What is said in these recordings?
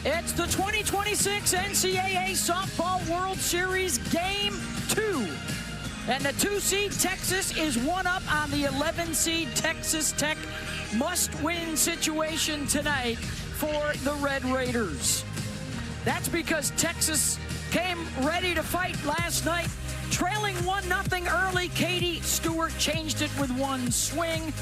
It's the 2026 NCAA Softball World Series Game 2. And the 2-seed Texas is one up on the 11-seed Texas Tech. Must-win situation tonight for the Red Raiders. That's because Texas came ready to fight last night. Trailing 1-0 early, Katie Stewart changed it with one swing.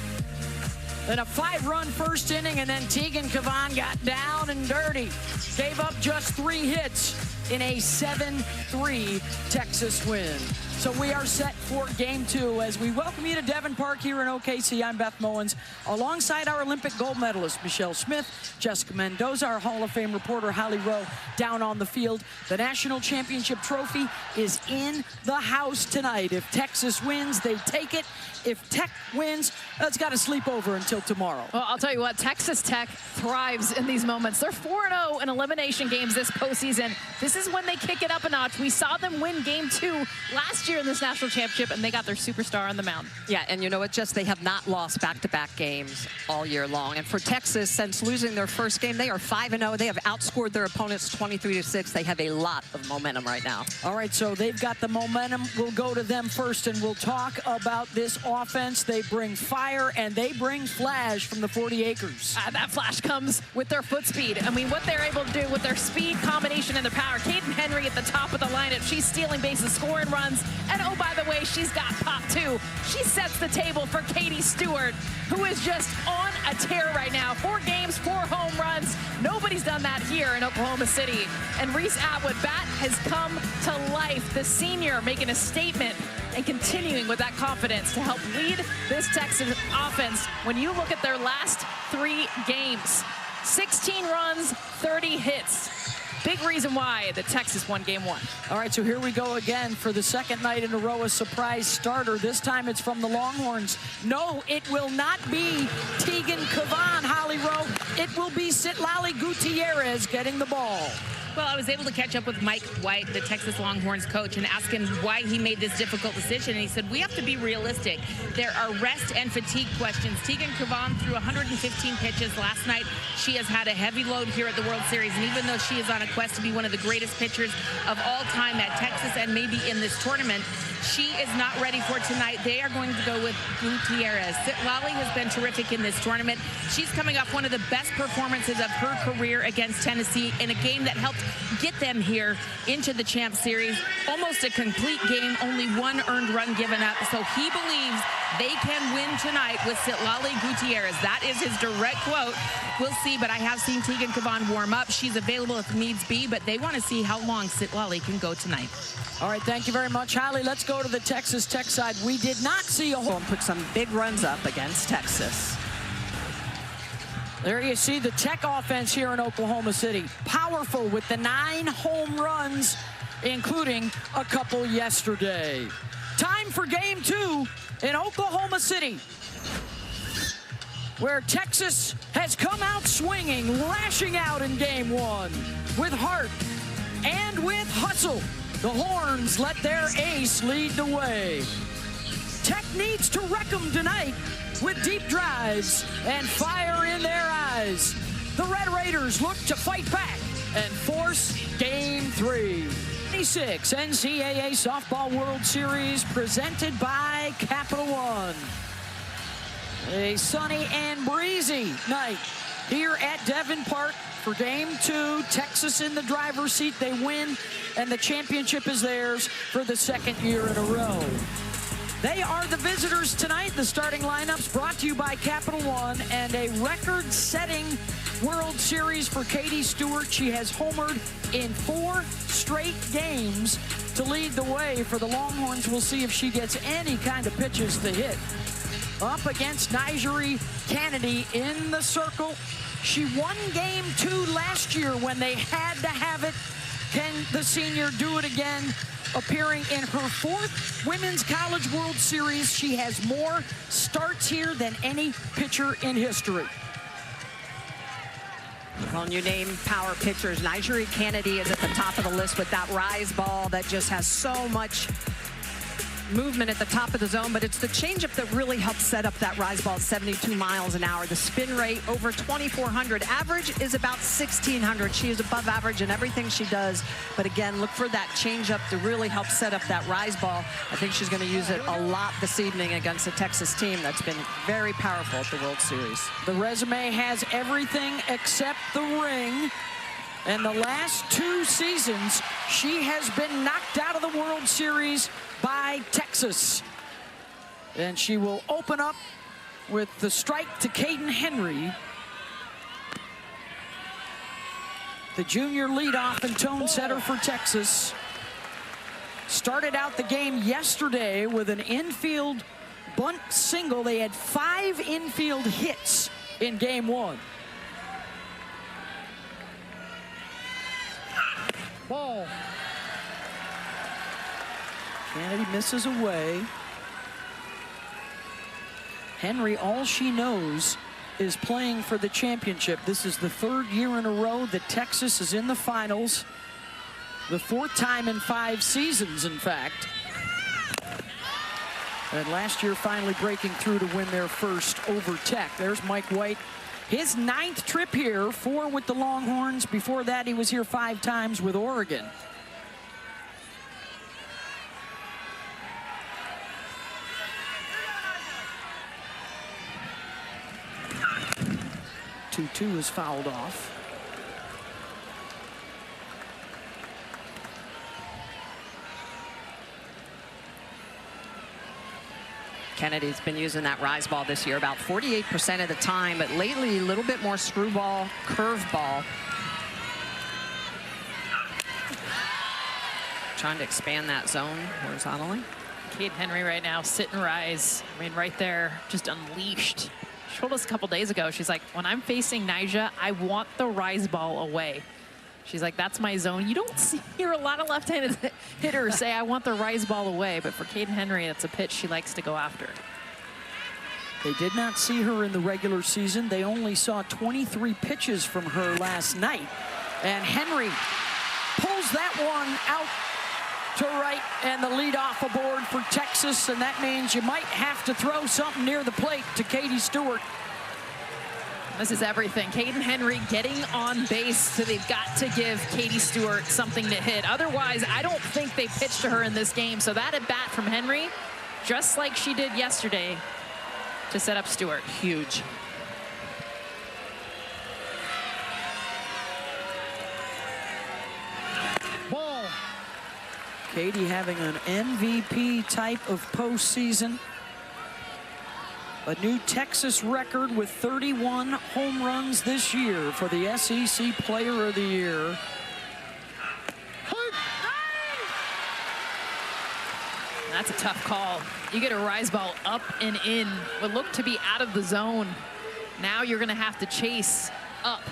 Then a 5-run first inning, and then Tegan Cavan got down and dirty. Gave up just 3 hits in a 7-3 Texas win. So we are set for Game 2 as we welcome you to Devon Park here in OKC. I'm Beth Mowens, alongside our Olympic gold medalist Michelle Smith, Jessica Mendoza, our Hall of Fame reporter Holly Rowe down on the field. The national championship trophy is in the house tonight. If Texas wins, they take it. If Tech wins, it's got to sleep over until tomorrow. Well, I'll tell you what, Texas Tech thrives in these moments. They're 4-0 in elimination games this postseason. This is when they kick it up a notch. We saw them win Game 2 last year in this national championship, and they got their superstar on the mound. Yeah, and you know what, Jess, they have not lost back-to-back games all year long. And for Texas, since losing their first game, they are 5-0. They have outscored their opponents 23-6. They have a lot of momentum right now. All right, so they've got the momentum. We'll go to them first, and we'll talk about this offense. They bring fire, and they bring flash from the 40 acres. That flash comes with their foot speed. I mean, what they're able to do with their speed, combination, and their power. Caden Henry at the top of the lineup. She's stealing bases, scoring runs. And oh, by the way, she's got pop too. She sets the table for Katie Stewart, who is just on a tear right now. 4 games, 4 home runs. Nobody's done that here in Oklahoma City. And Reese Atwood bat has come to life. The senior making a statement and continuing with that confidence to help lead this Texas offense. When you look at their last 3 games, 16 runs, 30 hits. Big reason why the Texas won Game 1. All right, so here we go again for the second night in a row, a surprise starter. This time it's from the Longhorns. No, it will not be Tegan Cavan, Holly Rowe. It will be Citlali Gutierrez getting the ball. Well, I was able to catch up with Mike White, the Texas Longhorns coach, and ask him why he made this difficult decision. And he said, we have to be realistic. There are rest and fatigue questions. Tegan Cavan threw 115 pitches last night. She has had a heavy load here at the World Series. And even though she is on a quest to be one of the greatest pitchers of all time at Texas and maybe in this tournament, she is not ready for tonight. They are going to go with Gutierrez. Citlali has been terrific in this tournament. She's coming off one of the best performances of her career against Tennessee in a game that helped get them here into the Champ Series. Almost a complete game, only 1 earned run given up. So he believes they can win tonight with Citlali Gutierrez. That is his direct quote. We'll see, but I have seen Tegan Cavan warm up. She's available if needs be, but they want to see how long Citlali can go tonight. All right, thank you very much, Holly. Let's go to the Texas Tech side. We did not see a home. Put some big runs up against Texas. There you see the Tech offense here in Oklahoma City. Powerful with the 9 home runs, including a couple yesterday. Time for Game 2 in Oklahoma City, where Texas has come out swinging, lashing out in Game 1 with heart and with hustle. The Horns let their ace lead the way. Tech needs to wreck them tonight with deep drives and fire in their eyes. The Red Raiders look to fight back and force Game 3. 26 NCAA Softball World Series presented by Capital One. A sunny and breezy night here at Devon Park for Game 2. Texas in the driver's seat. They win, and the championship is theirs for the 2nd year in a row. They are the visitors tonight. The starting lineups brought to you by Capital One, and a record-setting World Series for Katie Stewart. She has homered in 4 straight games to lead the way for the Longhorns. We'll see if she gets any kind of pitches to hit. Up against Nigeri Kennedy in the circle. She won Game 2 last year when they had to have it. Can the senior do it again? Appearing in her 4th Women's College World Series. She has more starts here than any pitcher in history. When you name power pitchers, Nigeri Kennedy is at the top of the list with that rise ball that just has so much movement at the top of the zone, but it's the changeup that really helps set up that rise ball at 72 miles an hour. The spin rate over 2,400. Average is about 1,600. She is above average in everything she does. But again, look for that changeup to really help set up that rise ball. I think she's going to use it a lot this evening against a Texas team that's been very powerful at the World Series. The resume has everything except the ring. And the last 2 seasons, she has been knocked out of the World Series by Texas. And she will open up with the strike to Caden Henry. The junior leadoff and tone setter for Texas. Started out the game yesterday with an infield bunt single. They had 5 infield hits in game 1. Ball. Kennedy misses away. Henry, all she knows is playing for the championship. This is the 3rd year in a row that Texas is in the finals. The 4th time in 5 seasons, in fact. And last year finally breaking through to win their first over Tech. There's Mike White. His 9th trip here, 4 with the Longhorns. Before that, he was here 5 times with Oregon. Two is fouled off. Kennedy's been using that rise ball this year about 48% of the time, but lately a little bit more screwball, curveball. Trying to expand that zone horizontally. Caden Henry right now, sit and rise. I mean, right there, just unleashed. She told us a couple days ago, she's like, when I'm facing Nyjah, I want the rise ball away. She's like, that's my zone. You don't hear a lot of left-handed hitters say, I want the rise ball away. But for Caden Henry, that's a pitch she likes to go after. They did not see her in the regular season. They only saw 23 pitches from her last night. And Henry pulls that one out to right, and the leadoff aboard for Texas. And that means you might have to throw something near the plate to Katie Stewart. This is everything. Caden Henry getting on base, so they've got to give Katie Stewart something to hit. Otherwise, I don't think they pitched to her in this game. So that at bat from Henry, just like she did yesterday, to set up Stewart. Huge. Ball. Katie having an MVP type of postseason. A new Texas record with 31 home runs this year for the SEC Player of the Year. That's a tough call. You get a rise ball up and in, what looked to be out of the zone. Now you're going to have to chase up.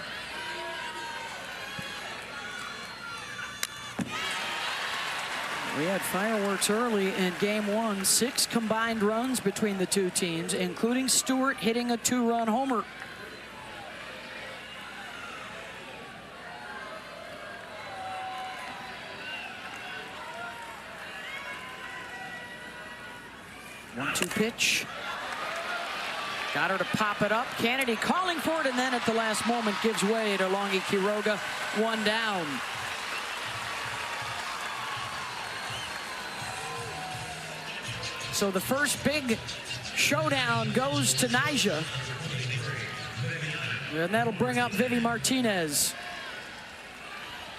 We had fireworks early in game 1. 6 combined runs between the 2 teams, including Stewart hitting a 2-run homer. One-two pitch. Got her to pop it up. Kennedy calling for it, and then at the last moment gives way to Longy Quiroga. 1 down. So the first big showdown goes to Nyjah. And that'll bring up Vivi Martinez.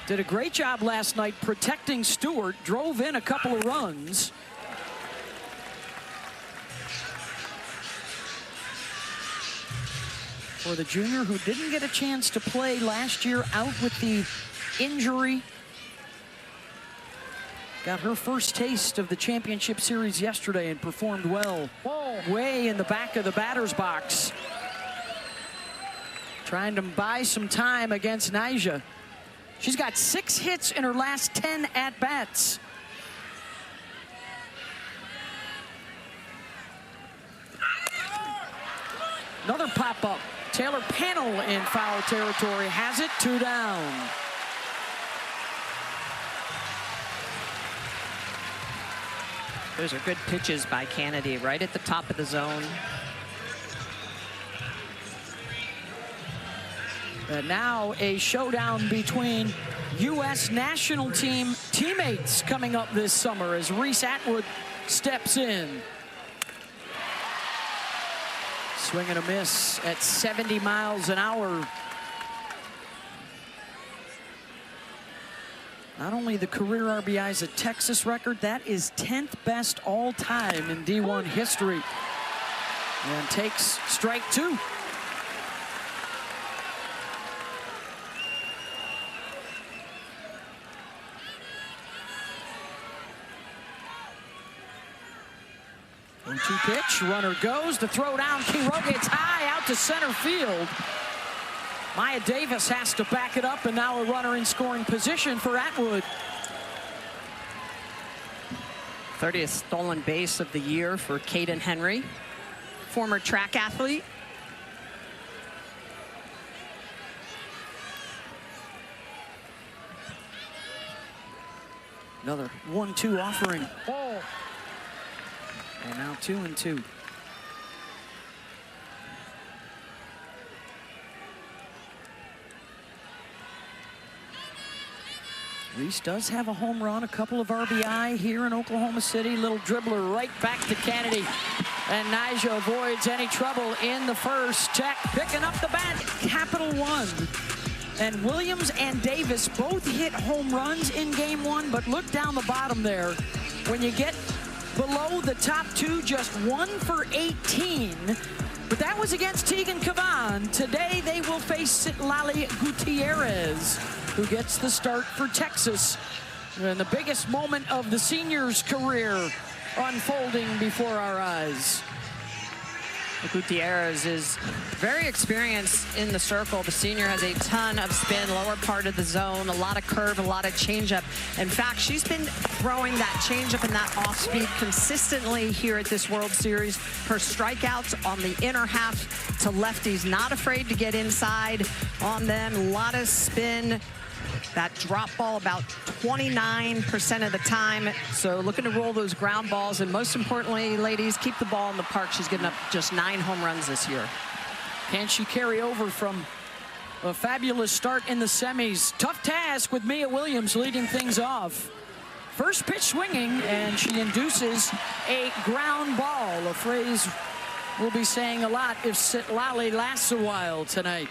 Did a great job last night protecting Stewart. Drove in a couple of runs. For the junior who didn't get a chance to play last year, out with the injury. Got her first taste of the championship series yesterday and performed well. Way in the back of the batter's box. Trying to buy some time against Nyjah. She's got 6 hits in her last 10 at-bats. Another pop-up. Taylor Pannell in foul territory has it. 2 down. Those are good pitches by Kennedy, right at the top of the zone. And now a showdown between U.S. national team teammates coming up this summer as Reese Atwood steps in. Swing and a miss at 70 miles an hour. Not only the career RBIs at Texas record, that is 10th best all time in D1 history. And takes strike 2. One-two pitch, runner goes, the throw down, Quiroga, it's high out to center field. Maya Davis has to back it up, and now a runner in scoring position for Atwood. 30th stolen base of the year for Caden Henry, former track athlete. Another 1-2 offering. Ball. And now 2-2. Reese does have a home run, a couple of RBI here in Oklahoma City. Little dribbler right back to Kennedy. And Nyjah avoids any trouble in the first. Tech picking up the bat. Capital One. And Williams and Davis both hit home runs in game 1, but look down the bottom there. When you get below the top 2, just 1 for 18. But that was against Tegan Cavan. Today they will face Citlali Gutierrez, who gets the start for Texas. And the biggest moment of the senior's career unfolding before our eyes. Gutierrez is very experienced in the circle. The senior has a ton of spin, lower part of the zone, a lot of curve, a lot of changeup. In fact, she's been throwing that changeup and that off speed consistently here at this World Series. Her strikeouts on the inner half to lefties, not afraid to get inside on them. A lot of spin. That drop ball about 29% of the time. So looking to roll those ground balls. And most importantly, ladies, keep the ball in the park. She's given up just 9 home runs this year. Can she carry over from a fabulous start in the semis? Tough task with Mia Williams leading things off. First pitch swinging, and she induces a ground ball, a phrase we'll be saying a lot if Citlali lasts a while tonight.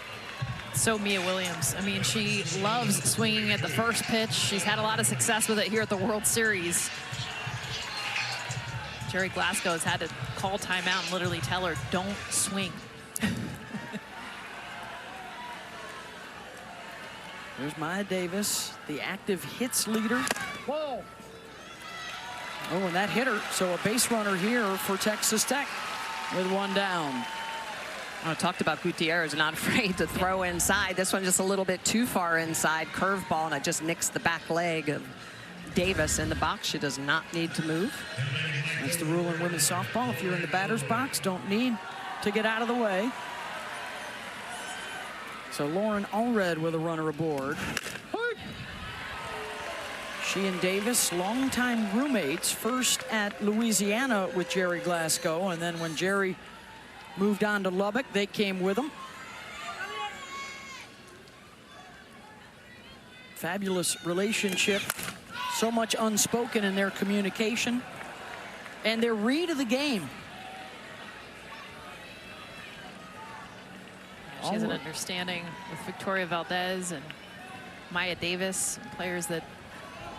So Mia Williams, I mean, she loves swinging at the first pitch. She's had a lot of success with it here at the World Series. Jerry Glasgow has had to call timeout and literally tell her, don't swing. There's Maya Davis, the active hits leader. Ball. Oh, and that hit her. So a base runner here for Texas Tech with 1 down. I talked about Gutierrez not afraid to throw inside. This one just a little bit too far inside. Curveball, and it just nicks the back leg of Davis in the box. She does not need to move. That's the rule in women's softball. If you're in the batter's box, don't need to get out of the way. So Lauren Allred with a runner aboard. She and Davis, longtime roommates, first at Louisiana with Jerry Glasgow, and then when Jerry moved on to Lubbock, they came with him. Fabulous relationship. So much unspoken in their communication and their read of the game. She has an understanding with Victoria Valdez and Maya Davis, players that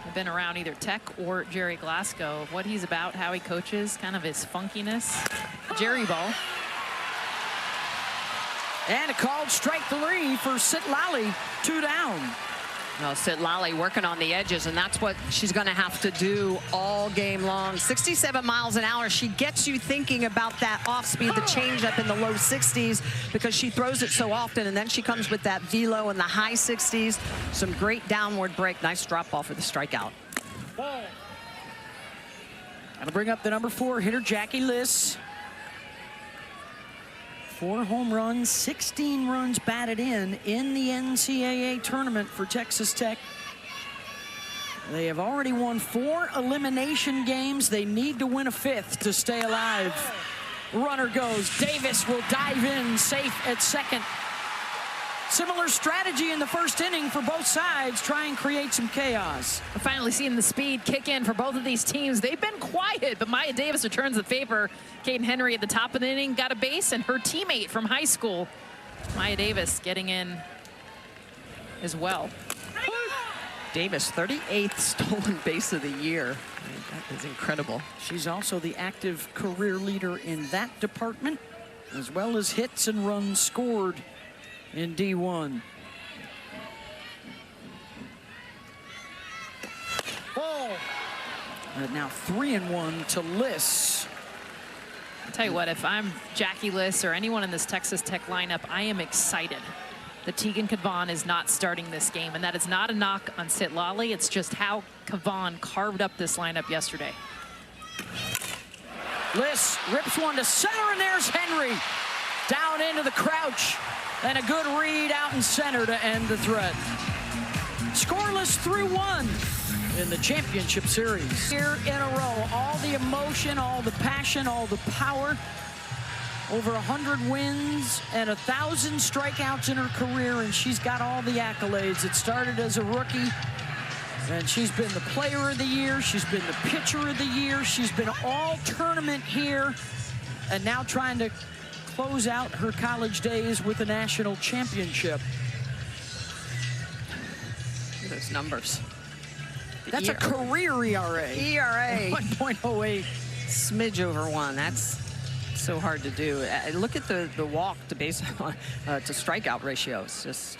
have been around either Tech or Jerry Glasgow, of what he's about, how he coaches, kind of his funkiness. Jerry ball. And a called strike 3 for Citlali, 2 down. No, Citlali working on the edges, and that's what she's going to have to do all game long. 67 miles an hour. She gets you thinking about that off speed, the changeup in the low 60s, because she throws it so often, and then she comes with that velo in the high 60s. Some great downward break. Nice drop ball for the strikeout. Ball. That'll bring up the number 4 hitter, Jackie Liss. 4 home runs, 16 runs batted in the NCAA tournament for Texas Tech. They have already won 4 elimination games. They need to win a 5th to stay alive. Runner goes. Davis will dive in, safe at second. Similar strategy in the first inning for both sides. Try and create some chaos. We're finally seeing the speed kick in for both of these teams. They've been quiet, but Maya Davis returns the favor. Caden Henry at the top of the inning got a base, and her teammate from high school, Maya Davis, getting in as well. Davis, 38th stolen base of the year. I mean, that is incredible. She's also the active career leader in that department, as well as hits and runs scored in D1. Ball. And now 3-1 to Liss. I'll tell you what, if I'm Jackie Liss or anyone in this Texas Tech lineup, I am excited that Tegan Cavan is not starting this game. And that is not a knock on Sitlali. It's just how Cavan carved up this lineup yesterday. Liss rips one to center, and there's Henry. Down into the crouch. And a good read out in center to end the threat. Scoreless through 1 in the championship series. Here in a row, all the emotion, all the passion, all the power. Over 100 wins and 1,000 strikeouts in her career, and she's got all the accolades. It started as a rookie, and she's been the player of the year. She's been the pitcher of the year. She's been all tournament here, and now trying to close out her college days with a national championship. Look at those numbers. That's a career ERA. ERA. 1.08. Smidge over 1. That's so hard to do. Look at the walk to base to strikeout ratio. It's just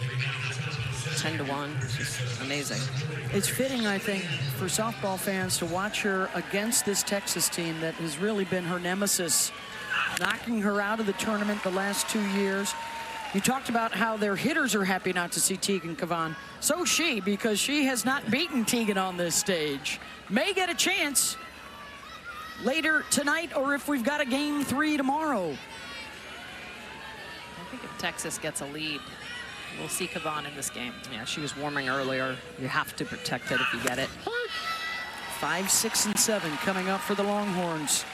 10-1. It's just amazing. It's fitting, I think, for softball fans to watch her against this Texas team that has really been her nemesis, knocking her out of the tournament the last 2 years. You talked about how their hitters are happy not to see Tegan Cavan. So she, because she has not beaten Tegan on this stage. May get a chance later tonight, or if we've got a game 3 tomorrow. I think if Texas gets a lead, we'll see Cavan in this game. Yeah, she was warming earlier. You have to protect it if you get it. 5, 6, and 7 coming up for the Longhorns.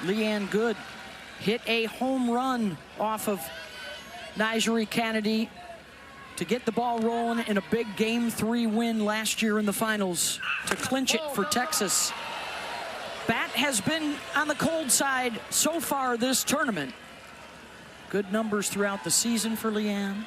Leanne Good hit a home run off of Nigeri Kennedy to get the ball rolling in a big game 3 win last year in the finals to clinch it for Texas. Bat has been on the cold side so far this tournament. Good numbers throughout the season for Leanne.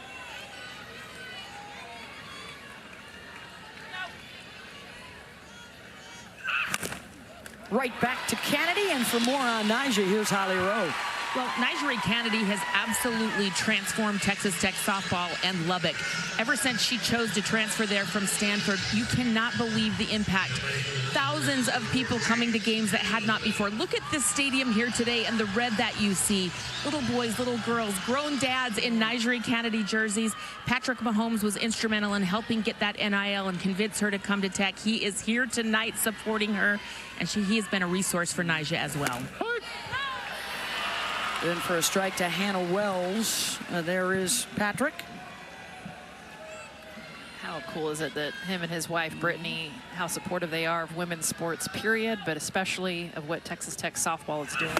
Right back to Kennedy, and for more on Nyjah, here's Holly Rowe. Well, Nigeri Kennedy has absolutely transformed Texas Tech softball and Lubbock. Ever since she chose to transfer there from Stanford, you cannot believe the impact. Thousands of people coming to games that had not before. Look at this stadium here today and the red that you see. Little boys, little girls, grown dads in Nigeri Kennedy jerseys. Patrick Mahomes was instrumental in helping get that NIL and convince her to come to Tech. He is here tonight supporting her, and he has been a resource for Nyjah as well. In for a strike to Hannah Wells. There is Patrick. How cool is it that him and his wife, Brittany, how supportive they are of women's sports, period, but especially of what Texas Tech softball is doing.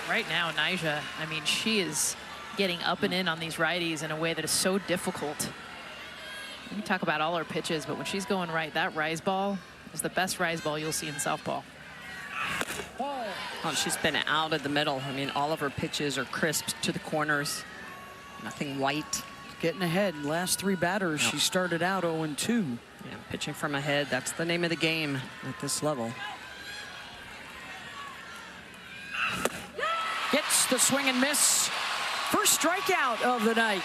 Right now, Nyjah, I mean, she is getting up and in on these righties in a way that is so difficult. We can talk about all her pitches, but when she's going right, that rise ball is the best rise ball you'll see in softball. Oh, she's been out of the middle. I mean, all of her pitches are crisp to the corners. Nothing white. Getting ahead. Last 3 batters, she started out 0-2. Yeah, pitching from ahead. That's the name of the game at this level. Gets the swing and miss. First strikeout of the night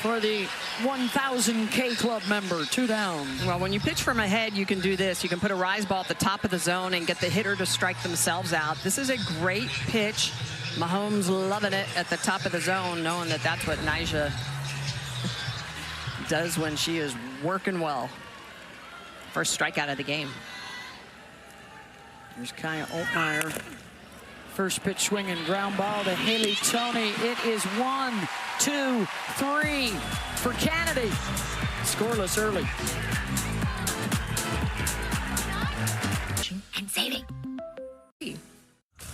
for the 1000 K Club member. 2 down. Well, when you pitch from ahead, you can do this. You can put a rise ball at the top of the zone and get the hitter to strike themselves out. This is a great pitch. Mahomes loving it at the top of the zone, knowing that that's what Nyjah does when she is working well. First strikeout of the game. Here's Kaya Altmaier. First pitch swing and ground ball to Haley Toney. It is 1. 2, 3 for Kennedy. Scoreless early. And saving.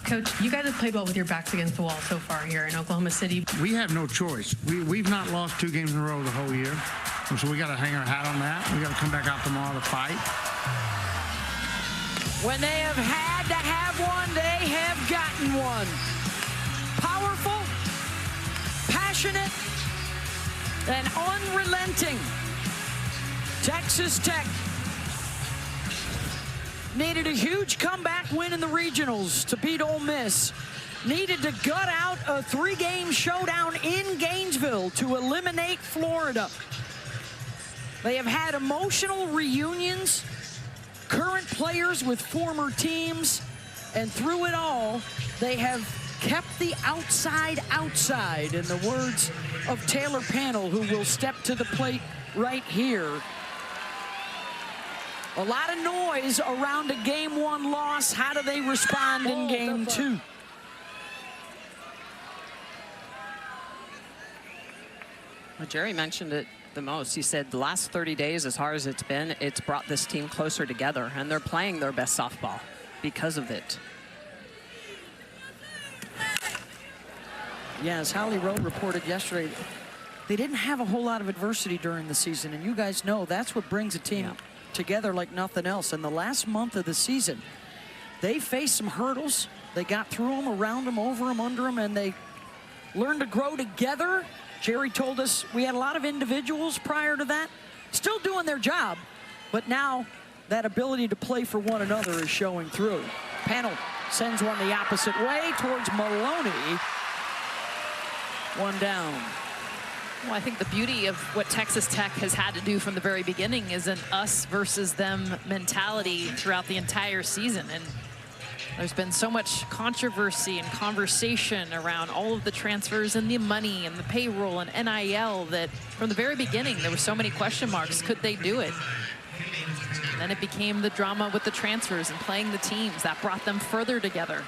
Coach, you guys have played well with your backs against the wall so far here in Oklahoma City. We have no choice. We've not lost 2 games in a row the whole year. And so we got to hang our hat on that. We got to come back out tomorrow to fight. When they have had to have one, they have gotten one. Powerful, passionate, and unrelenting. Texas Tech needed a huge comeback win in the regionals to beat Ole Miss. Needed to gut out a 3-game showdown in Gainesville to eliminate Florida. They have had emotional reunions, current players with former teams, and through it all, they have kept the outside, in the words of Taylor Panel, who will step to the plate right here. A lot of noise around a Game 1 loss. How do they respond in Game 2? Well, Jerry mentioned it the most. He said the last 30 days, as hard as it's been, it's brought this team closer together, and they're playing their best softball because of it. Yeah, as Holly Rowe reported yesterday, they didn't have a whole lot of adversity during the season, and you guys know that's what brings a team together like nothing else. In the last month of the season, they faced some hurdles. They got through them, around them, over them, under them, and they learned to grow together. Jerry told us we had a lot of individuals prior to that, still doing their job, but now that ability to play for one another is showing through. Panel sends one the opposite way towards Maloney. One down. Well, I think the beauty of what Texas Tech has had to do from the very beginning is an us versus them mentality throughout the entire season. And there's been so much controversy and conversation around all of the transfers and the money and the payroll and NIL that from the very beginning, there were so many question marks. Could they do it? And then it became the drama with the transfers and playing the teams that brought them further together.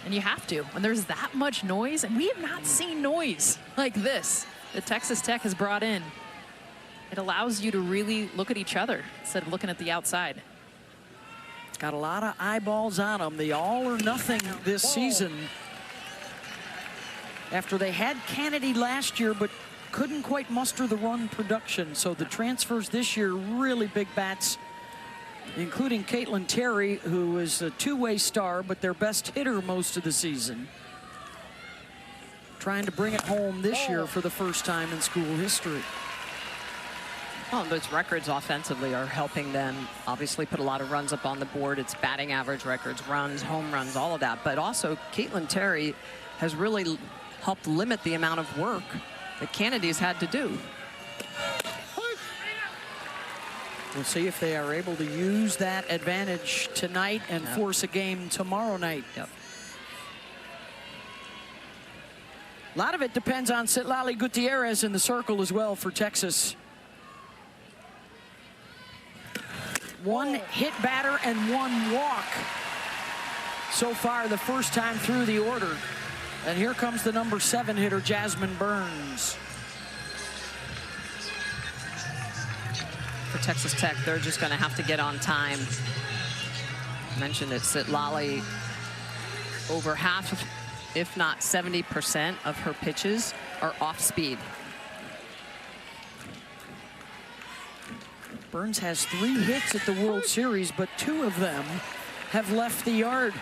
And you have to, when there's that much noise, and we have not seen noise like this that Texas Tech has brought in. It allows you to really look at each other instead of looking at the outside. Got a lot of eyeballs on them. The all or nothing this season. After they had Kennedy last year, but couldn't quite muster the run production. So the transfers this year, really big bats, including Caitlin Terry, who is a two-way star, but their best hitter most of the season. Trying to bring it home this year for the first time in school history. Well, those records offensively are helping them obviously put a lot of runs up on the board. It's batting average records, runs, home runs, all of that. But also, Caitlin Terry has really helped limit the amount of work that Kennedy's had to do. We'll see if they are able to use that advantage tonight and force a game tomorrow night. Yep. A lot of it depends on Citlali Gutierrez in the circle as well for Texas. One hit batter and one walk so far the first time through the order. And here comes the number 7 hitter, Jasmine Burns. For Texas Tech, they're just going to have to get on time. I mentioned it, Citlali, over half, if not 70% of her pitches are off speed. Burns has 3 hits at the World Series, but 2 of them have left the yard.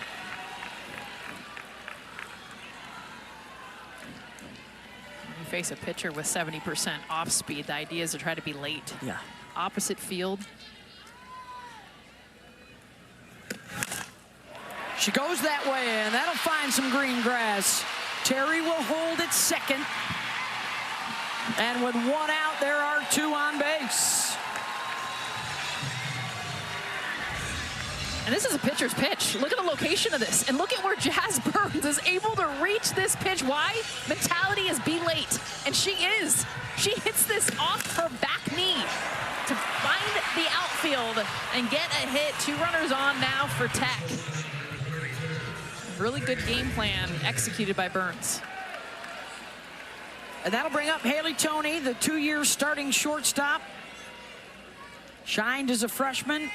When you face a pitcher with 70% off speed, the idea is to try to be late. Yeah. Opposite field. She goes that way, and that'll find some green grass. Terry will hold at second. And with 1 out, there are 2 on base. And this is a pitcher's pitch. Look at the location of this. And look at where Jazz Burns is able to reach this pitch. Why? Mentality is be late. And she is. She hits this off her back knee to find the outfield and get a hit. 2 runners on now for Tech. Really good game plan executed by Burns. And that'll bring up Haley Toney, the 2-year starting shortstop. Shined as a freshman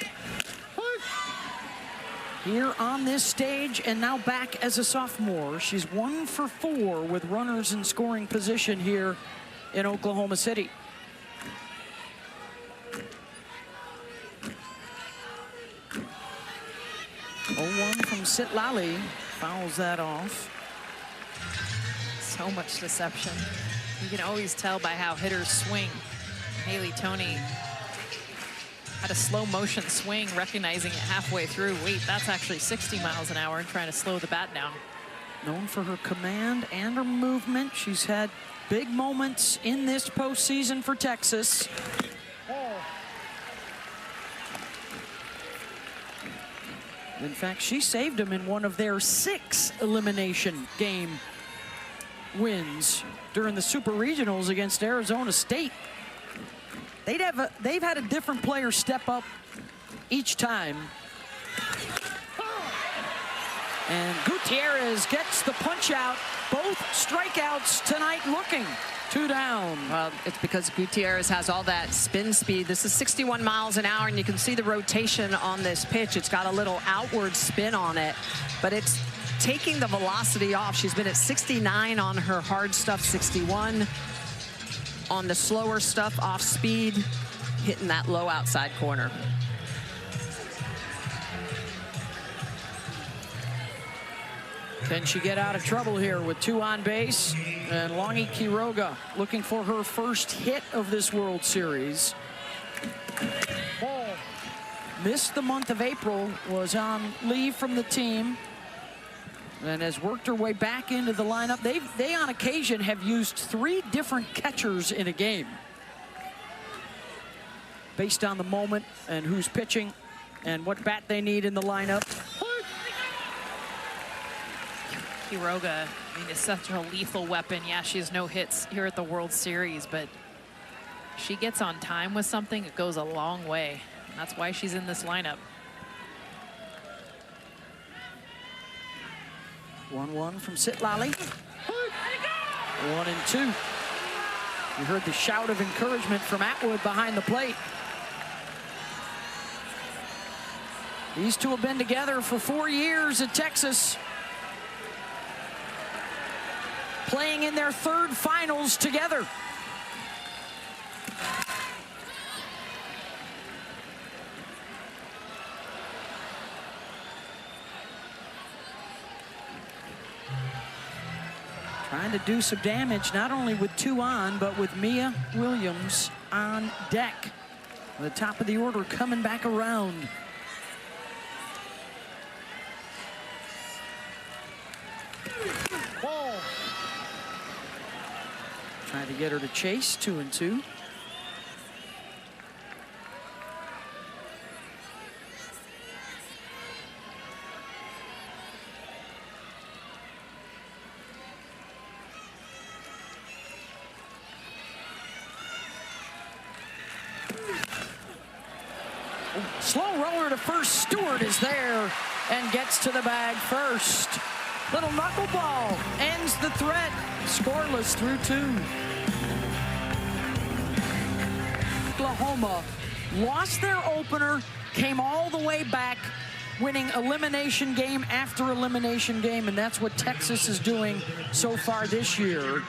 here on this stage, and now back as a sophomore. She's 1 for 4 with runners in scoring position here in Oklahoma City. Oh, 1 from Sitlali, fouls that off. So much deception. You can always tell by how hitters swing. Haley Toney had a slow motion swing, recognizing it halfway through. Wait, that's actually 60 miles an hour, and trying to slow the bat down. Known for her command and her movement. She's had big moments in this postseason for Texas. In fact, she saved them in one of their 6 elimination game wins during the Super Regionals against Arizona State. They've had a different player step up each time. And Gutierrez gets the punch out. Both strikeouts tonight looking 2 down. Well, it's because Gutierrez has all that spin speed. This is 61 miles an hour, and you can see the rotation on this pitch. It's got a little outward spin on it, but it's taking the velocity off. She's been at 69 on her hard stuff, 61 on the slower stuff, off speed, hitting that low outside corner. Can she get out of trouble here with 2 on base? And Longhie Quiroga looking for her first hit of this World Series. Missed the month of April, was on leave from the team, and has worked her way back into the lineup. They on occasion have used 3 different catchers in a game based on the moment and who's pitching and what bat they need in the lineup. Quiroga, I mean, is such a lethal weapon. Yeah, she has no hits here at the World Series, but she gets on time with something, it goes a long way. And that's why she's in this lineup. 1-1 from Sitlali. 1-2. You heard the shout of encouragement from Atwood behind the plate. These two have been together for 4 years at Texas, playing in their 3rd finals together. Trying to do some damage, not only with 2 on, but with Mia Williams on deck. The top of the order coming back around. Trying to get her to chase, 2-2. Slow roller to first. Stewart is there and gets to the bag first. Little knuckleball ends the threat. Scoreless through 2. Oklahoma lost their opener, came all the way back, winning elimination game after elimination game, and that's what Texas is doing so far this year.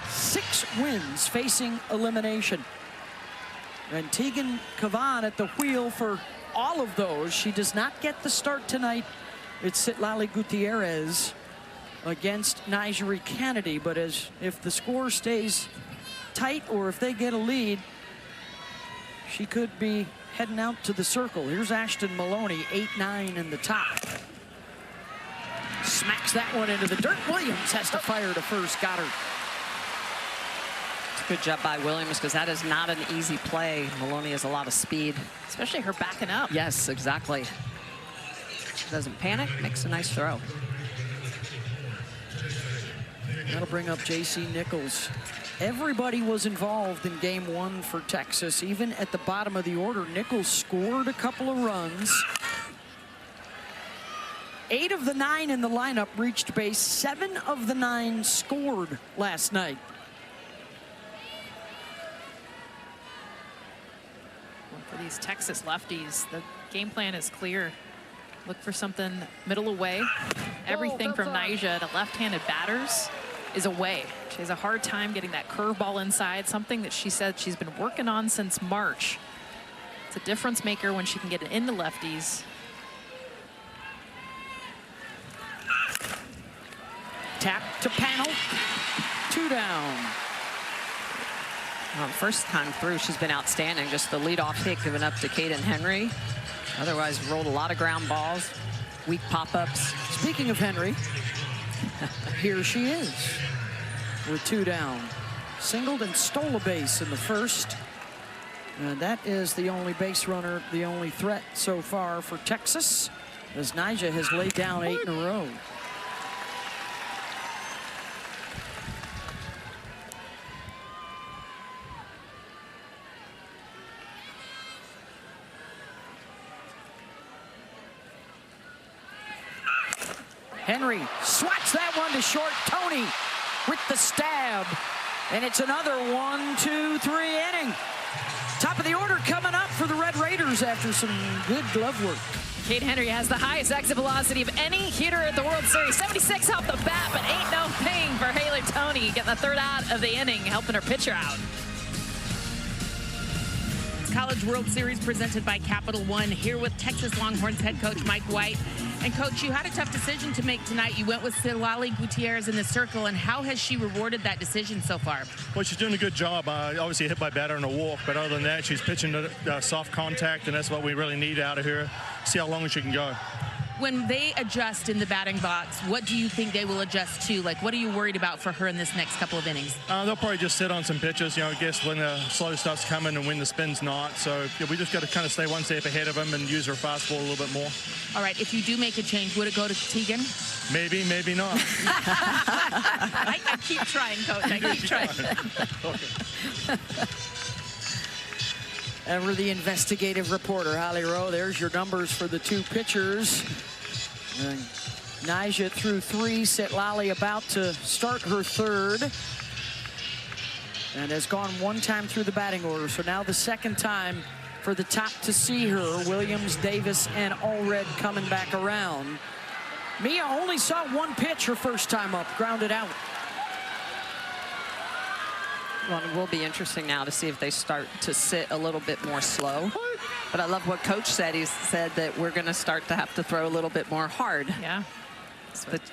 6 wins facing elimination. And Tegan Cavan at the wheel for all of those. She does not get the start tonight. It's Sitlali Gutierrez against Nigeri Kennedy, but if the score stays tight or if they get a lead, she could be heading out to the circle. Here's Ashton Maloney, 8-9 in the top. Smacks that one into the dirt. Williams has to fire to first. Got her. Good job by Williams, because that is not an easy play. Maloney has a lot of speed. Especially her backing up. Yes, exactly. Doesn't panic, makes a nice throw. That'll bring up J.C. Nichols. Everybody was involved in game 1 for Texas. Even at the bottom of the order, Nichols scored a couple of runs. 8 of the 9 in the lineup reached base. 7 of the 9 scored last night. Well, for these Texas lefties, the game plan is clear. Look for something middle away. Everything from Nyjah to left-handed batters is away. She has a hard time getting that curveball inside, something that she said she's been working on since March. It's a difference maker when she can get it into lefties. Tap to panel. 2 down. Well, first time through, she's been outstanding. Just the leadoff hit given up to Caden Henry. Otherwise, rolled a lot of ground balls, weak pop-ups. Speaking of Henry, here she is with 2 down. Singled and stole a base in the first. And that is the only base runner, the only threat so far for Texas, as Nyjah has laid down 8 in a row. Henry swats that one to short. Tony with the stab. And it's another 1-2-3 inning. Top of the order coming up for the Red Raiders after some good glove work. Caden Henry has the highest exit velocity of any hitter at the World Series. 76 off the bat, but ain't no thing for Haley Tony getting the 3rd out of the inning, helping her pitcher out. College World Series presented by Capital One, here with Texas Longhorns head coach Mike White. And Coach, you had a tough decision to make tonight. You went with Silali Gutierrez in the circle, and how has she rewarded that decision so far? Well, she's doing a good job. Obviously hit by batter and a walk, but other than that, she's pitching soft contact, and that's what we really need out of here. See how long she can go. When they adjust in the batting box, what do you think they will adjust to? Like, what are you worried about for her in this next couple of innings? They'll probably just sit on some pitches, I guess when the slow stuff's coming and when the spin's not. So yeah, we just got to kind of stay one step ahead of them and use her fastball a little bit more. All right, if you do make a change, would it go to Tegan? Maybe, maybe not. I keep trying, Coach. I keep trying. Ever the investigative reporter, Holly Rowe. There's your numbers for the 2 pitchers. Nyjah threw 3. Sitlali about to start her 3rd. And has gone 1 time through the batting order. So now the 2nd time for the top to see her. Williams, Davis, and Allred coming back around. Mia only saw 1 pitch her first time up, grounded out. Well, it will be interesting now to see if they start to sit a little bit more slow. But I love what Coach said. He said that we're going to start to have to throw a little bit more hard. Yeah.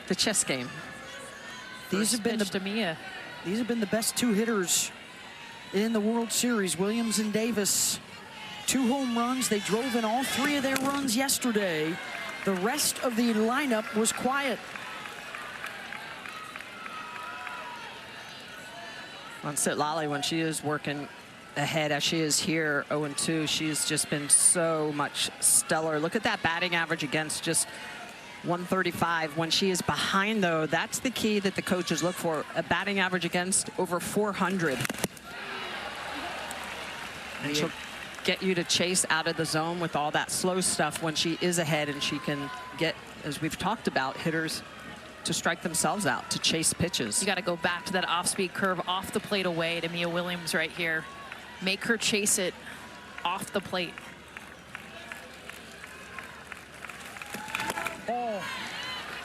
The chess game. These have been the best 2 hitters in the World Series. Williams and Davis, 2 home runs. They drove in all 3 of their runs yesterday. The rest of the lineup was quiet. On Sitlali, when she is working ahead as she is here, 0-2, she's just been so much stellar. Look at that batting average against, just 135. When she is behind, though, that's the key that the coaches look for. A batting average against over 400. And she'll get you to chase out of the zone with all that slow stuff when she is ahead, and she can get, as we've talked about, hitters to strike themselves out, to chase pitches. You got to go back to that off-speed curve, off the plate away to Mia Williams right here. Make her chase it off the plate. Ball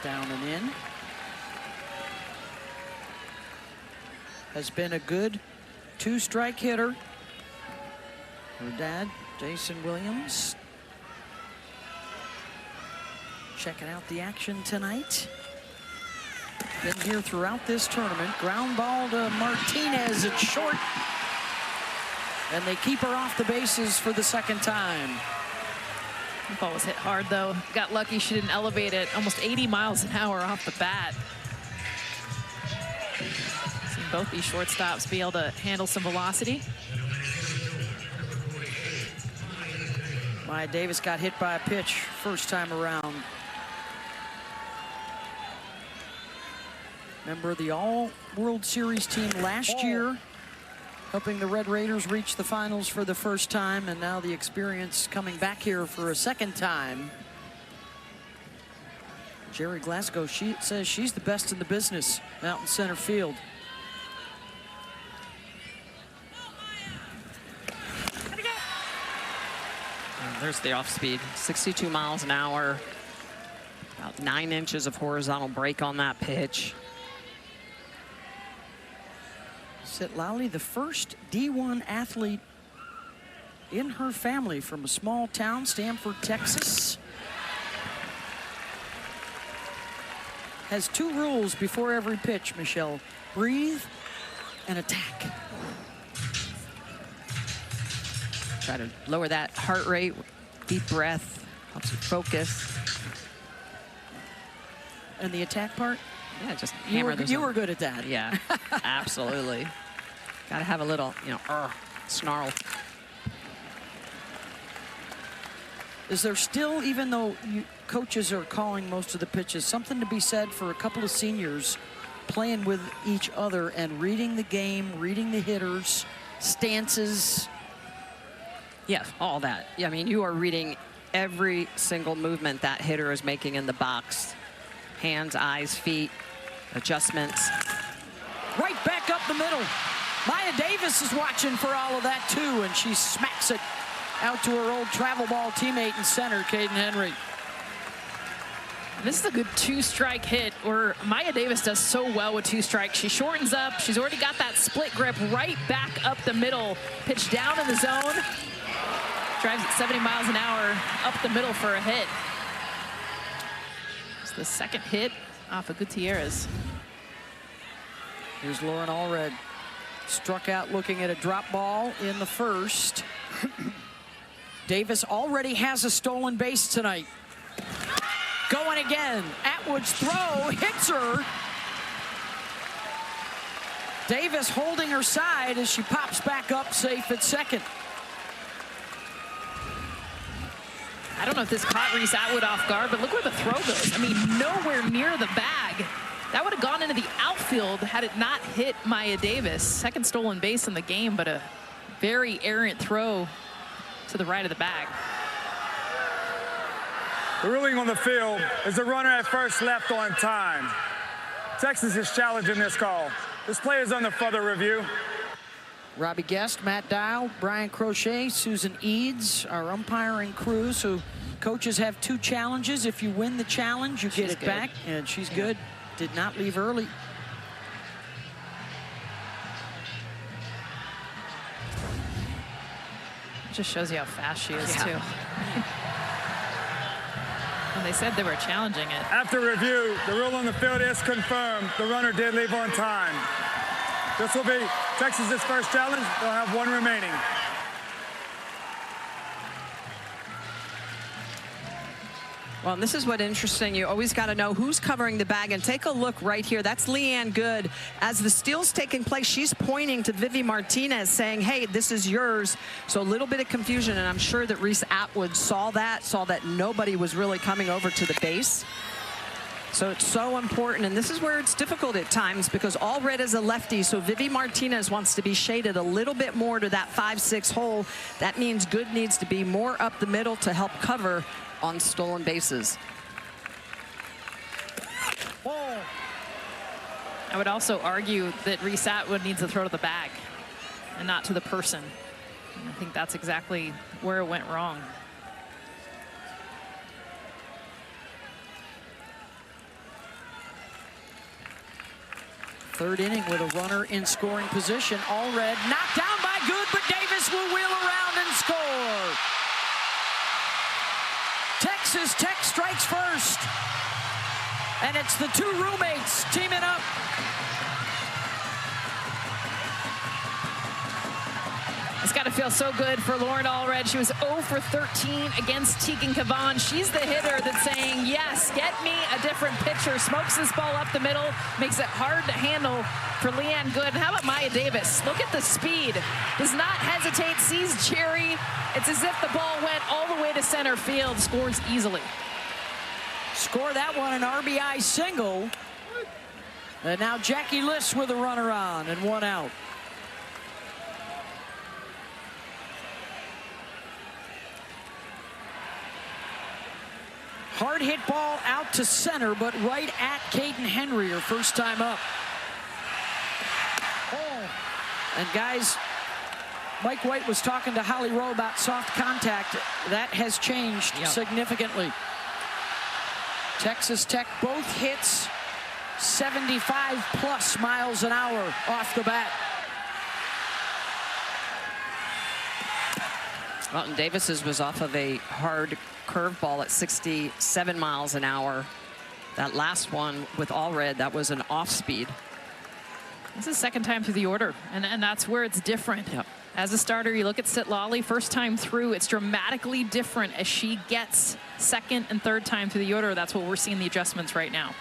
down and in. Has been a good 2-strike hitter. Her dad, Jason Williams, checking out the action tonight. Been here throughout this tournament. Ground ball to Martinez at short. And they keep her off the bases for the 2nd time. The ball was hit hard, though. Got lucky she didn't elevate it almost 80 miles an hour off the bat. Seen both these shortstops be able to handle some velocity. Maya Davis got hit by a pitch first time around. Member of the All-World Series team last year, helping the Red Raiders reach the finals for the first time, and now the experience coming back here for a 2nd time. Jerry Glasgow, she says she's the best in the business out in center field. And there's the off speed, 62 miles an hour. About 9 inches of horizontal break on that pitch. Lally, the first D1 athlete in her family from a small town, Stamford, Texas. Has 2 rules before every pitch, Michelle. Breathe and attack. Try to lower that heart rate, deep breath, helps you focus. And the attack part? Yeah, just hammer those. You were good at that. Yeah, absolutely. Got to have a little, snarl. Is there still, even though coaches are calling most of the pitches, something to be said for a couple of seniors playing with each other and reading the game, reading the hitters, stances? Yeah, all that. Yeah, I mean, you are reading every single movement that hitter is making in the box. Hands, eyes, feet, adjustments. Right back up the middle. Maya Davis is watching for all of that too, and she smacks it out to her old travel ball teammate in center, Caden Henry. This is a good 2-strike hit where Maya Davis does so well with 2 strikes. She shortens up. She's already got that split grip right back up the middle. Pitch down in the zone. Drives at 70 miles an hour up the middle for a hit. It's the second hit off of Gutierrez. Here's Lauren Allred. Struck out looking at a drop ball in the first. Davis already has a stolen base tonight. Going again. Atwood's throw hits her. Davis holding her side as she pops back up safe at second. I don't know if this caught Reese Atwood off guard, but look where the throw goes. I mean, nowhere near the bag. That would have gone into the outfield had it not hit Maya Davis. Second stolen base in the game, but a very errant throw to the right of the bag. The ruling on the field is the runner at first left on time. Texas is challenging this call. This play is under further review. Robbie Guest, Matt Dial, Brian Crochet, Susan Eads, our umpiring crew. So coaches have 2 challenges. If you win the challenge, you get it back, and she's good. Did not leave early. Just shows you how fast she is, too. And they said they were challenging it. After review, the rule on the field is confirmed. The runner did leave on time. This will be Texas's first challenge. They'll have 1 remaining. Well, and this is what interesting. You always got to know who's covering the bag. And take a look right here. That's Leanne Good. As the steal's taking place, she's pointing to Vivi Martinez saying, hey, this is yours. So a little bit of confusion. And I'm sure that Reese Atwood saw that nobody was really coming over to the base. So it's so important. And this is where it's difficult at times because Allred is a lefty. So Vivi Martinez wants to be shaded a little bit more to that 5-6 hole. That means Good needs to be more up the middle to help cover on stolen bases. I would also argue that Reese Atwood needs to throw to the bag and not to the person. And I think that's exactly where it went wrong. Third inning with a runner in scoring position. Allred knocked down by Good, but Davis will wheel around and score. Texas Tech strikes first. And it's the 2 roommates teaming up. It's got to feel so good for Lauren Allred. She was 0 for 13 against Tegan Cavan. She's the hitter that's saying, yes, get me a different pitcher. Smokes this ball up the middle, makes it hard to handle for Leanne Good. And how about Maya Davis? Look at the speed. Does not hesitate, sees Jerry. It's as if the ball went all the way to center field, scores easily. Score that one, an RBI single. And now Jackie Liss with a runner on and 1 out. Hard hit ball out to center, but right at Caden Henry, her first time up. And guys, Mike White was talking to Holly Rowe about soft contact. That has changed significantly. Texas Tech, both hits 75+ miles an hour off the bat. Mountain Davis's was off of a hard curveball at 67 miles an hour. That last one with Allred, that was an off speed. This is second time through the order, and that's where it's different. Yep. As a starter, you look at Sitlali, first time through, it's dramatically different as she gets second and third time through the order. That's what we're seeing the adjustments right now.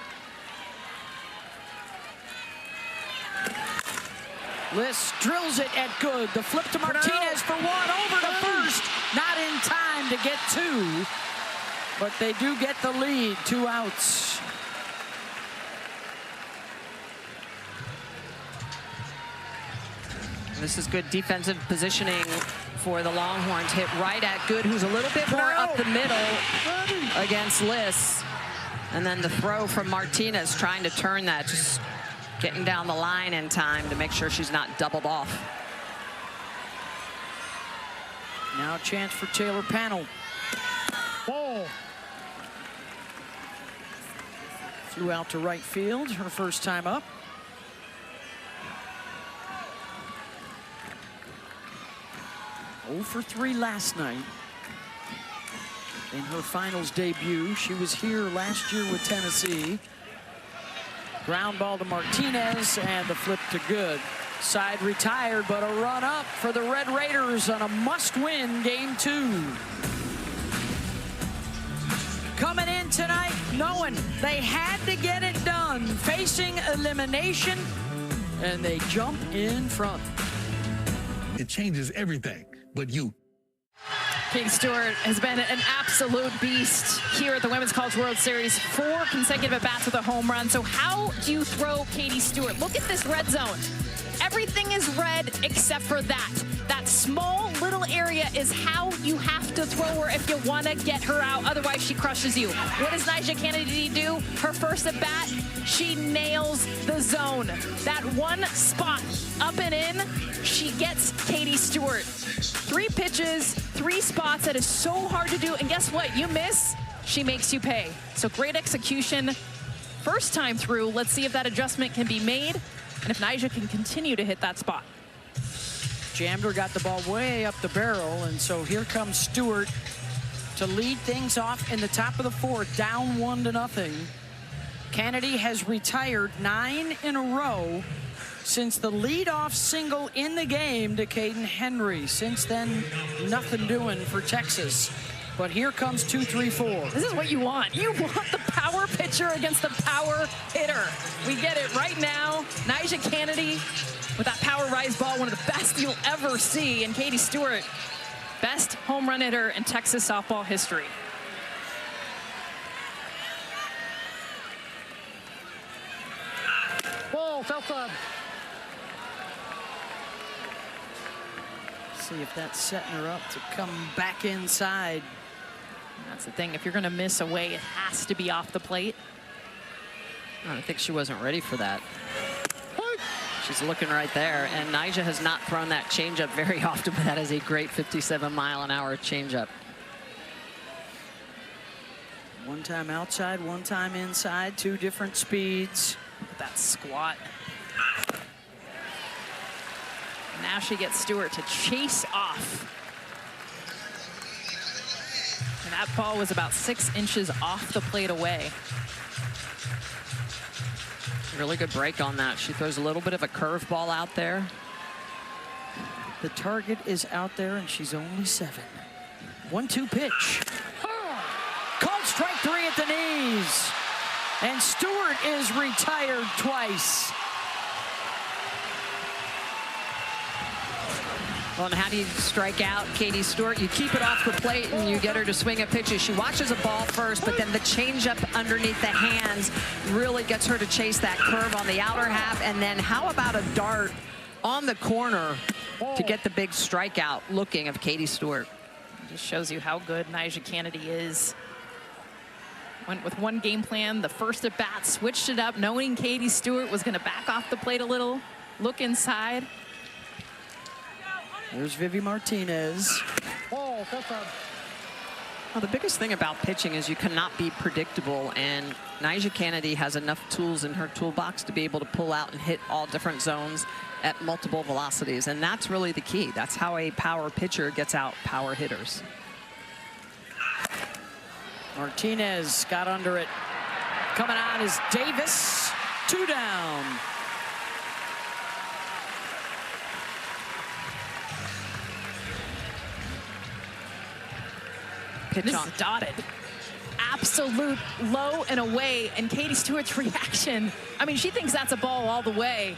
Liss drills it at good. The flip to Martinez for one, over to first. Not in time to get two, but they do get the lead, 2 outs. This is good defensive positioning for the Longhorns. Hit right at Good, who's a little bit more up the middle against Liss. And then the throw from Martinez, trying to turn that, just getting down the line in time to make sure she's not doubled off. Now a chance for Taylor Panel. Ball. Flew out to right field, her first time up. Oh for 3 last night in her finals debut. She was here last year with Tennessee. Ground ball to Martinez and the flip to Good. Side retired, but a run up for the Red Raiders on a must-win game 2. Coming in tonight knowing they had to get it done, facing elimination, and they jump in front. It changes everything but you. Katie Stewart has been an absolute beast here at the Women's College World Series. 4 consecutive at-bats with a home run. So how do you throw Katie Stewart? Look at this red zone. Everything is red except for that. That small little area is how you have to throw her if you want to get her out. Otherwise, she crushes you. What does Nyjah Kennedy do? Her first at-bat, she nails the zone. That one spot up and in, she gets Katie Stewart. 3 pitches, 3 spots. That is so hard to do. And guess what? You miss, she makes you pay. So great execution. First time through. Let's see if that adjustment can be made and if Nyjah can continue to hit that spot. Jammed her, got the ball way up the barrel, and so here comes Stewart to lead things off in the top of the 4th, down 1-0. Kennedy has retired 9 in a row since the leadoff single in the game to Caden Henry. Since then, nothing doing for Texas. But here comes 2-3-4. This is what you want. You want the power pitcher against the power hitter. We get it right now. Nyjah Kennedy with that power rise ball, one of the best you'll ever see. And Katie Stewart, best home run hitter in Texas softball history. Ball, foul club. See if that's setting her up to come back inside. That's the thing. If you're going to miss away, it has to be off the plate. I think she wasn't ready for that. She's looking right there, and Nyjah has not thrown that changeup very often, but that is a great 57-mile-an-hour changeup. One time outside, one time inside, 2 different speeds. That squat. Now she gets Stewart to chase off. And that ball was about 6 inches off the plate away. Really good break on that. She throws a little bit of a curveball out there. The target is out there, and she's only 7. 1-2 pitch. Called strike 3 at the knees. And Stewart is retired twice. Well, and how do you strike out Katie Stewart? You keep it off the plate and you get her to swing at pitches. She watches a ball first, but then the changeup underneath the hands really gets her to chase that curve on the outer half. And then how about a dart on the corner to get the big strikeout looking of Katie Stewart? Just shows you how good Nyjah Kennedy is. Went with one game plan, the first at bat, switched it up, knowing Katie Stewart was going to back off the plate a little, look inside. There's Vivi Martinez. Oh, that's a... Well, the biggest thing about pitching is you cannot be predictable, and Nyjah Kennedy has enough tools in her toolbox to be able to pull out and hit all different zones at multiple velocities, and that's really the key. That's how a power pitcher gets out power hitters. Martinez got under it. Coming on is Davis. 2 down. Pitch This on. is dotted. Absolute low and away, and Katie Stewart's reaction. I mean, she thinks that's a ball all the way.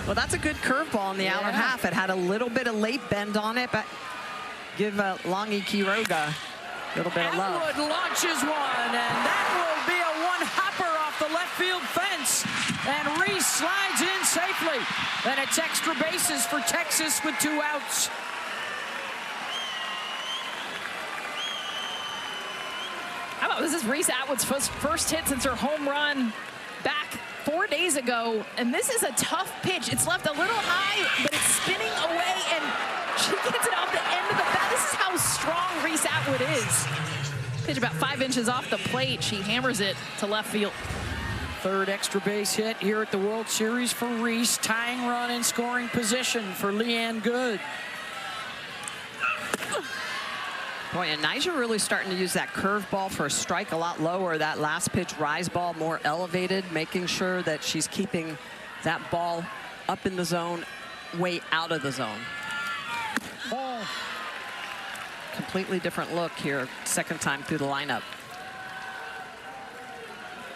Well, that's a good curveball in the outer half. It had a little bit of late bend on it, but give Longy Quiroga a little bit of love. Atwood launches one, and that will be a one-hopper off the left field fence. And Reese slides in safely. And it's extra bases for Texas with 2 outs. How about this is Reese Atwood's first hit since her home run back 4 days ago, and this is a tough pitch. It's left a little high, but it's spinning away, and she gets it off the end of the bat. This is how strong Reese Atwood is. Pitch about 5 inches off the plate. She hammers it to left field. 3rd extra base hit here at the World Series for Reese. Tying run in scoring position for Leanne Good. Boy, and Nyjah really starting to use that curveball for a strike a lot lower. That last pitch rise ball more elevated, making sure that she's keeping that ball up in the zone, way out of the zone. Ball. Completely different look here, second time through the lineup.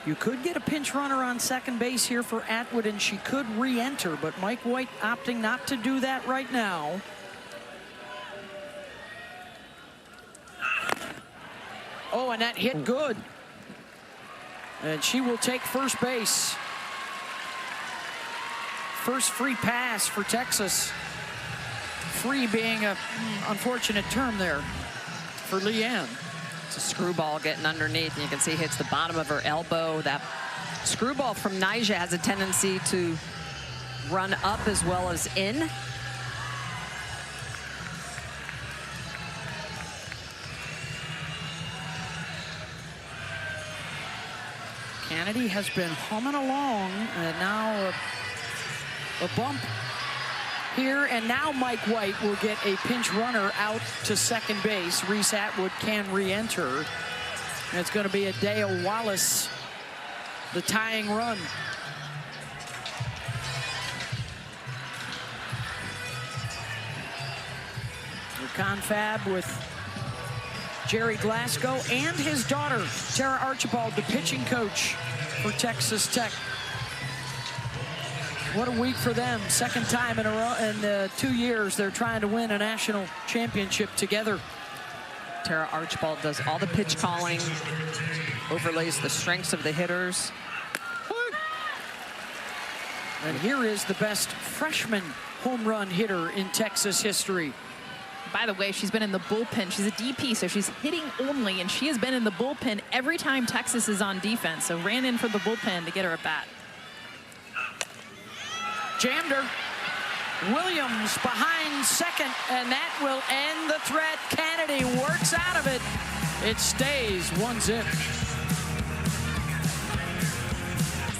You could get a pinch runner on second base here for Atwood, and she could re-enter, but Mike White opting not to do that right now. Oh, and that hit good. And she will take first base. First free pass for Texas. Free being an unfortunate term there for Leanne. It's a screwball getting underneath, and you can see it hits the bottom of her elbow. That screwball from Nyjah has a tendency to run up as well as in. Kennedy has been humming along, and now a bump here, and now Mike White will get a pinch runner out to second base. Reese Atwood can re-enter. And it's going to be Adea Wallace, the tying run. The confab with Jerry Glasgow and his daughter, Tara Archibald, the pitching coach for Texas Tech. What a week for them. Second time in a row in 2 years they're trying to win a national championship together. Tara Archibald does all the pitch calling, overlays the strengths of the hitters. And here is the best freshman home run hitter in Texas history. By the way, she's been in the bullpen. She's a DP, so she's hitting only, and she has been in the bullpen every time Texas is on defense. So ran in for the bullpen to get her at bat. Jammed her. Williams behind second, and that will end the threat. Kennedy works out of it. It stays 1-0.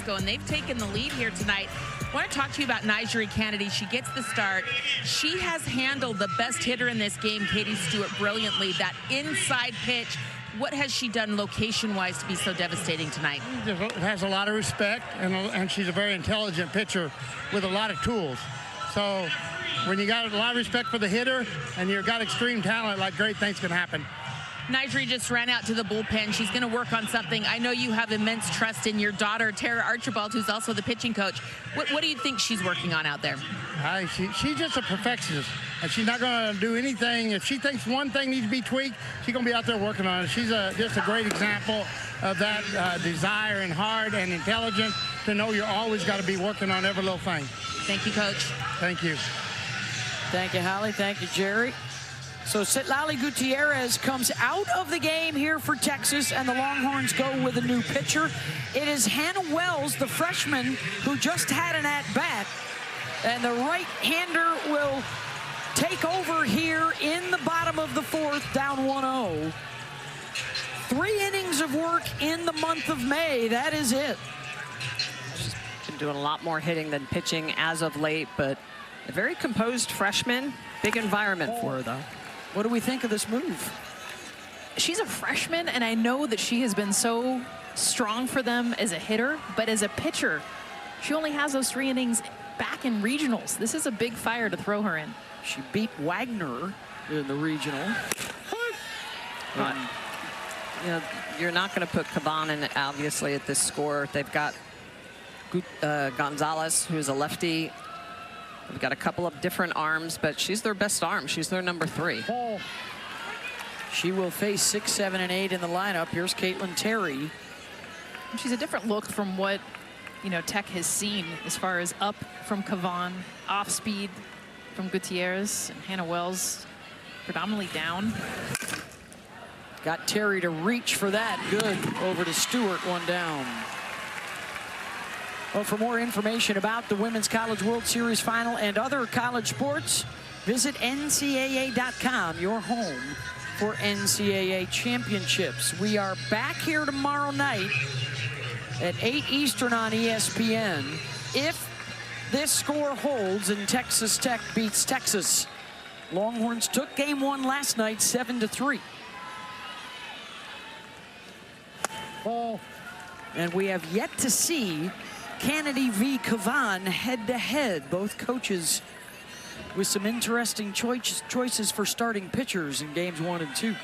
And they've taken the lead here tonight. I want to talk to you about Nyjah Kennedy. She gets the start. She has handled the best hitter in this game, Katie Stewart, brilliantly. That inside pitch, what has she done location-wise to be so devastating tonight? She has a lot of respect, and she's a very intelligent pitcher with a lot of tools. So when you got a lot of respect for the hitter and you've got extreme talent, like, great things can happen. Nyjah just ran out to the bullpen. She's going to work on something. I know you have immense trust in your daughter, Tara Archibald, who's also the pitching coach. What do you think she's working on out there? She's just a perfectionist, and she's not going to do anything. If she thinks one thing needs to be tweaked, she's going to be out there working on it. She's just a great example of that desire and heart and intelligence to know you always got to be working on every little thing. Thank you, Coach. Thank you. Thank you, Holly. Thank you, Jerry. So Citlali Gutierrez comes out of the game here for Texas, and the Longhorns go with a new pitcher. It is Hannah Wells, the freshman, who just had an at-bat, and the right-hander will take over here in the bottom of the fourth, down 1-0. 3 innings of work in the month of May. That is it. She's been doing a lot more hitting than pitching as of late, but a very composed freshman. Big environment for her, though. What do we think of this move? She's a freshman, and I know that she has been so strong for them as a hitter, but as a pitcher, she only has those 3 innings back in regionals. This is a big fire to throw her in. She beat Wagner in the regional. You know, you're not going to put Caban in, obviously, at this score. They've got Gonzalez, who's a lefty. They've got a couple of different arms, but she's their best arm. She's their number 3. She will face 6, 7, and 8 in the lineup. Here's Caitlin Terry. She's a different look from what, you know, Tech has seen as far as up from Caban, off speed from Gutierrez, and Hannah Wells predominantly down. Got Terry to reach for that. Good. Over to Stewart, 1 down. Well, for more information about the Women's College World Series Final and other college sports, visit NCAA.com, your home for NCAA championships. We are back here tomorrow night at 8 Eastern on ESPN. If this score holds and Texas Tech beats Texas, Longhorns took game 1 last night, 7-3. And we have yet to see Kennedy v. Cavan head-to-head. Both coaches with some interesting choices for starting pitchers in games 1 and 2.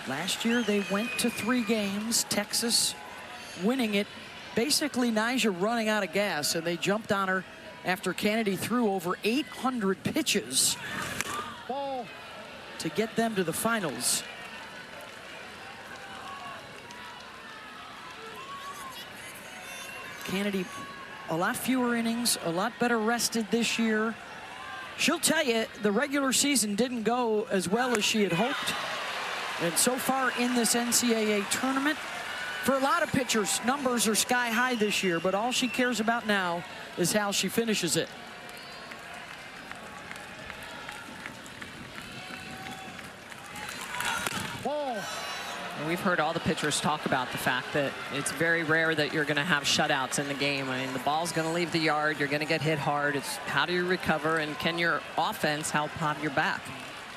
Last year they went to 3 games, Texas winning it. Basically Nyjah running out of gas, and they jumped on her after Kennedy threw over 800 pitches to get them to the finals. Kennedy, a lot fewer innings, a lot better rested this year. She'll tell you the regular season didn't go as well as she had hoped. And so far in this NCAA tournament, for a lot of pitchers, numbers are sky high this year, but all she cares about now is how she finishes it. We've heard all the pitchers talk about the fact that it's very rare that you're going to have shutouts in the game. I mean, the ball's going to leave the yard. You're going to get hit hard. It's how do you recover, and can your offense help have your back?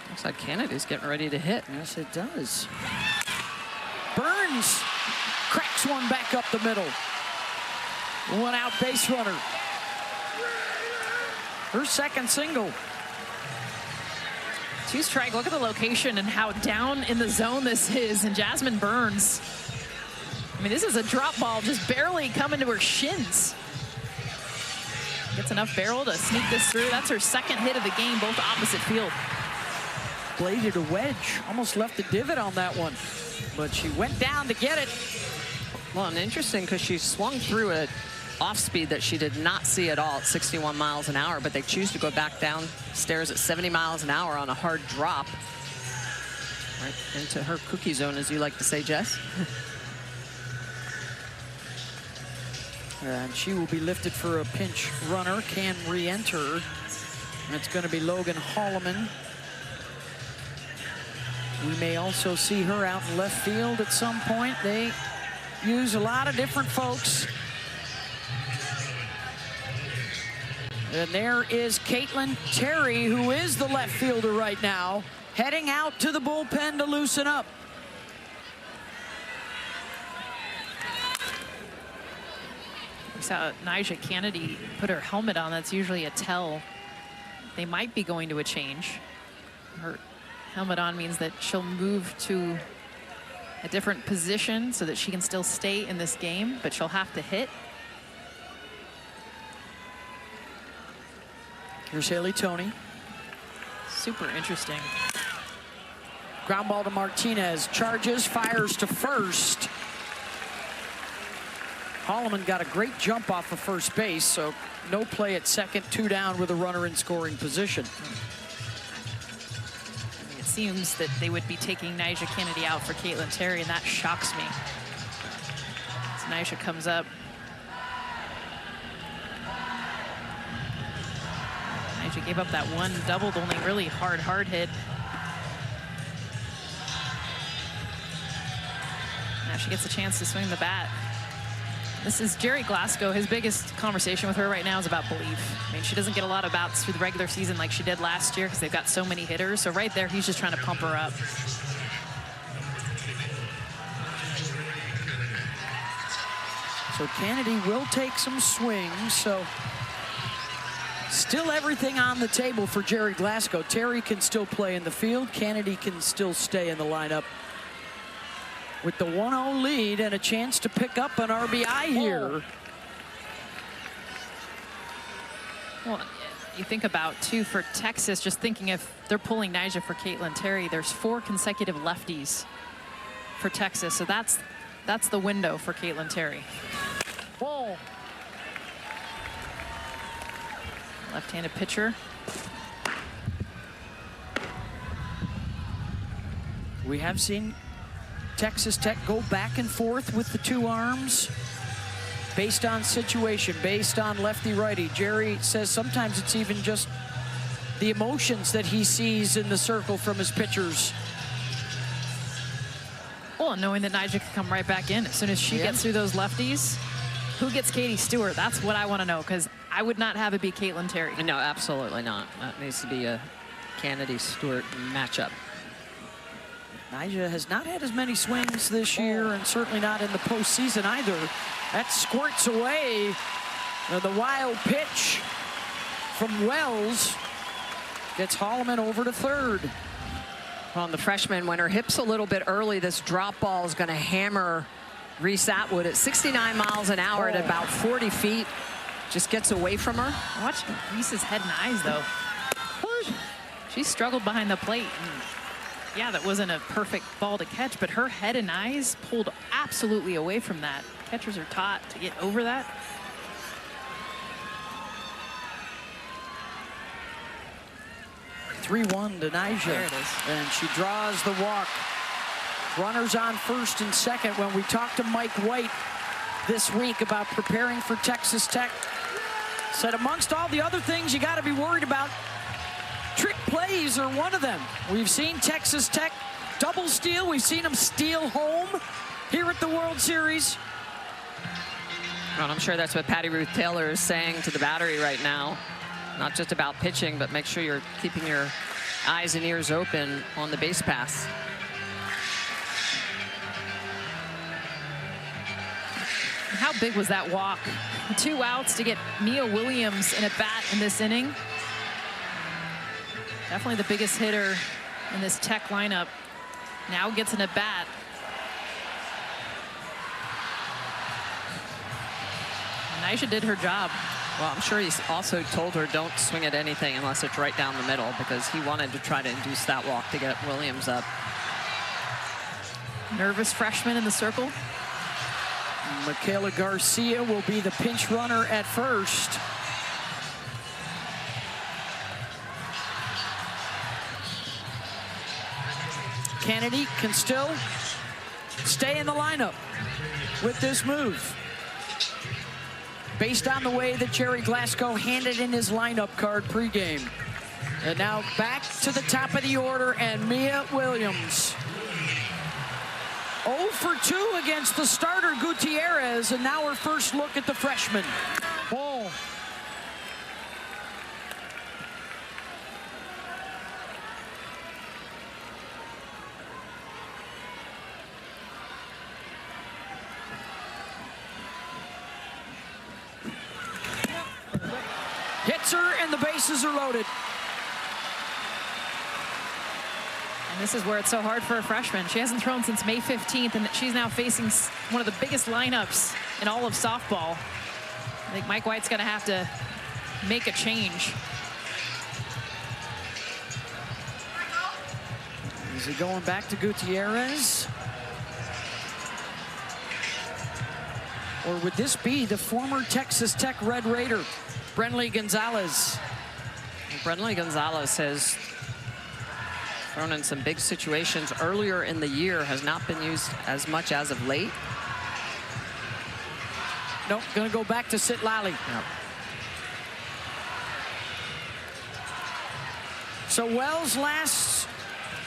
Looks like Kennedy's getting ready to hit. Yes, it does. Burns cracks one back up the middle. 1 out base runner. Her second single. 2 strike. Look at the location and how down in the zone this is. And Jasmine Burns, I mean, this is a drop ball just barely coming to her shins. Gets enough barrel to sneak this through. That's her second hit of the game, both opposite field. Bladed a wedge. Almost left a divot on that one. But she went down to get it. Well, and interesting because she swung through it off speed that she did not see at all at 61 miles an hour, but they choose to go back downstairs at 70 miles an hour on a hard drop. Right into her cookie zone, as you like to say, Jess. And she will be lifted for a pinch runner, can re-enter. And it's going to be Logan Holloman. We may also see her out in left field at some point. They use a lot of different folks. And there is Caitlin Terry, who is the left fielder right now, heading out to the bullpen to loosen up. We saw Nyjah Kennedy put her helmet on. That's usually a tell. They might be going to a change. Her helmet on means that she'll move to a different position so that she can still stay in this game, but she'll have to hit. Here's Haley Toney. Super interesting. Ground ball to Martinez. Charges, fires to first. Holloman got a great jump off of first base, so no play at second, 2 down with a runner in scoring position. It seems that they would be taking Nyjah Kennedy out for Caitlin Terry, and that shocks me. So Nyjah comes up. Nyjah gave up that one doubled, only really hard hit. Now she gets a chance to swing the bat. This is Jerry Glasgow. His biggest conversation with her right now is about belief. I mean, she doesn't get a lot of bats through the regular season like she did last year because they've got so many hitters. So right there, he's just trying to pump her up. So Kennedy will take some swings. So still everything on the table for Jerry Glasgow. Terry can still play in the field. Kennedy can still stay in the lineup with the 1-0 lead and a chance to pick up an RBI here. Well, you think about, too, for Texas, just thinking if they're pulling Nyjah for Caitlin Terry, there's 4 consecutive lefties for Texas. So that's the window for Caitlin Terry. Ball. Left-handed pitcher. We have seen Texas Tech go back and forth with the 2 arms based on situation, based on lefty-righty. Jerry says sometimes it's even just the emotions that he sees in the circle from his pitchers. Well, knowing that Nyjah can come right back in as soon as she gets through those lefties. Who gets Katie Stewart? That's what I want to know, because I would not have it be Caitlin Terry. No, absolutely not. That needs to be a Kennedy Stewart matchup. Nyjah has not had as many swings this year, and certainly not in the postseason either. That squirts away. The wild pitch from Wells gets Holloman over to third. Well, the freshman, when her hip's a little bit early, this drop ball is going to hammer Reese Atwood at 69 miles an hour at about 40 feet. Just gets away from her. Watch Reese's head and eyes, though. She struggled behind the plate. Yeah, that wasn't a perfect ball to catch, but her head and eyes pulled absolutely away from that. Catchers are taught to get over that. (3-1) to Nyjah. There it is. And she draws the walk. Runners on first and second. When we talked to Mike White this week about preparing for Texas Tech, said amongst all the other things you got to be worried about, trick plays are one of them. We've seen Texas Tech double steal. We've seen them steal home here at the World Series. Well, I'm sure that's what Patty Ruth Taylor is saying to the battery right now. Not just about pitching, but make sure you're keeping your eyes and ears open on the base pass. How big was that walk? 2 outs to get Mia Williams in a bat in this inning. Definitely the biggest hitter in this Tech lineup. Now gets in a bat. Nyjah did her job. Well, I'm sure he's also told her don't swing at anything unless it's right down the middle, because he wanted to try to induce that walk to get Williams up. Nervous freshman in the circle. Michaela Garcia will be the pinch runner at first. Kennedy can still stay in the lineup with this move, based on the way that Jerry Glasgow handed in his lineup card pregame. And now back to the top of the order, and Mia Williams. 0 for 2 against the starter Gutierrez, and now her first look at the freshman. Ball. Hits her, and the bases are loaded. And this is where it's so hard for a freshman. She hasn't thrown since May 15th, and she's now facing one of the biggest lineups in all of softball. I think Mike White's going to have to make a change. Is he going back to Gutierrez? Or would this be the former Texas Tech Red Raider, Brenly Gonzalez? Brenly Gonzalez has thrown in some big situations earlier in the year, has not been used as much as of late. Nope, gonna go back to Sitlali. Yep. So Wells lasts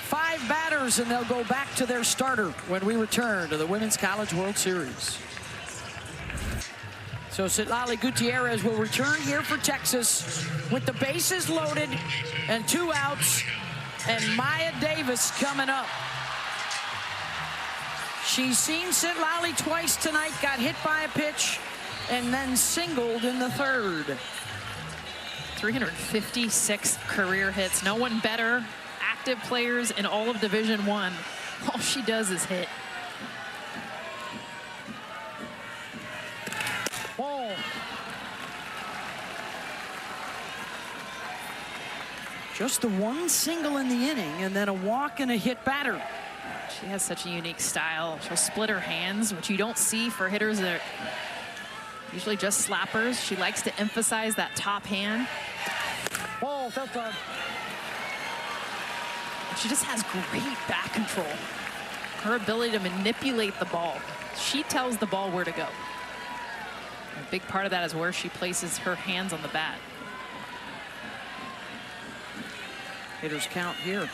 5 batters, and they'll go back to their starter when we return to the Women's College World Series. So Sitlali Gutierrez will return here for Texas with the bases loaded and 2 outs, and Maya Davis coming up. She's seen Sitlali twice tonight, got hit by a pitch, and then singled in the 3rd. 356 career hits. No one better. Active players in all of Division I. All she does is hit. Ball. Just the 1 single in the inning, and then a walk and a hit batter. She has such a unique style. She'll split her hands, which you don't see for hitters that are usually just slappers. She likes to emphasize that top hand. Ball, third time. She just has great back control. Her ability to manipulate the ball. She tells the ball where to go. A big part of that is where she places her hands on the bat. Hitters count here.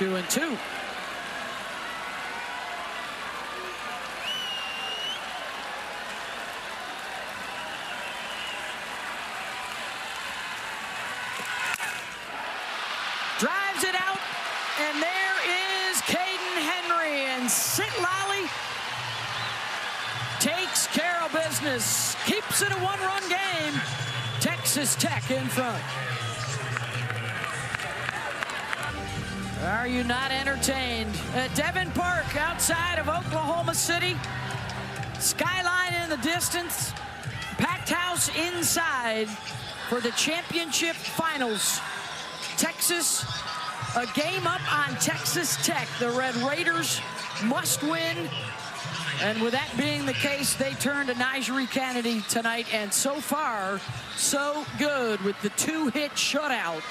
2-2. Drives it out, and there is Caden Henry, and Sitlali takes care of business, keeps it a 1-run game. Texas Tech in front. Are you not entertained? At Devon Park, outside of Oklahoma City. Skyline in the distance. Packed house inside for the championship finals. Texas, a game up on Texas Tech. The Red Raiders must win. And with that being the case, they turn to Nigeri Kennedy tonight. And so far, so good with the 2-hit shutout.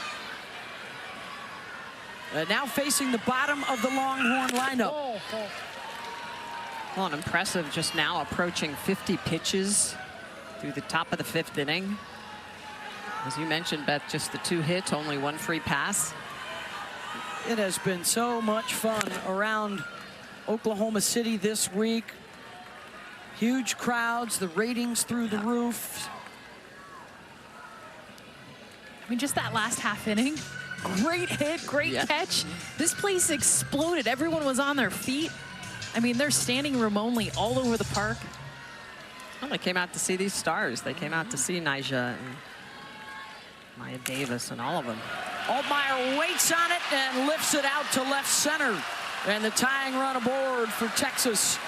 Now facing the bottom of the Longhorn lineup. Well, and impressive just now approaching 50 pitches through the top of the 5th inning. As you mentioned, Beth, just the 2 hits, only 1 free pass. It has been so much fun around Oklahoma City this week. Huge crowds, the ratings through the roof. I mean, just that last half inning. Great hit, great catch. This place exploded. Everyone was on their feet. I mean, there's standing room only all over the park. Well, they came out to see these stars. They came out to see Nyjah and Maya Davis and all of them. Altmaier waits on it and lifts it out to left center. And the tying run aboard for Texas.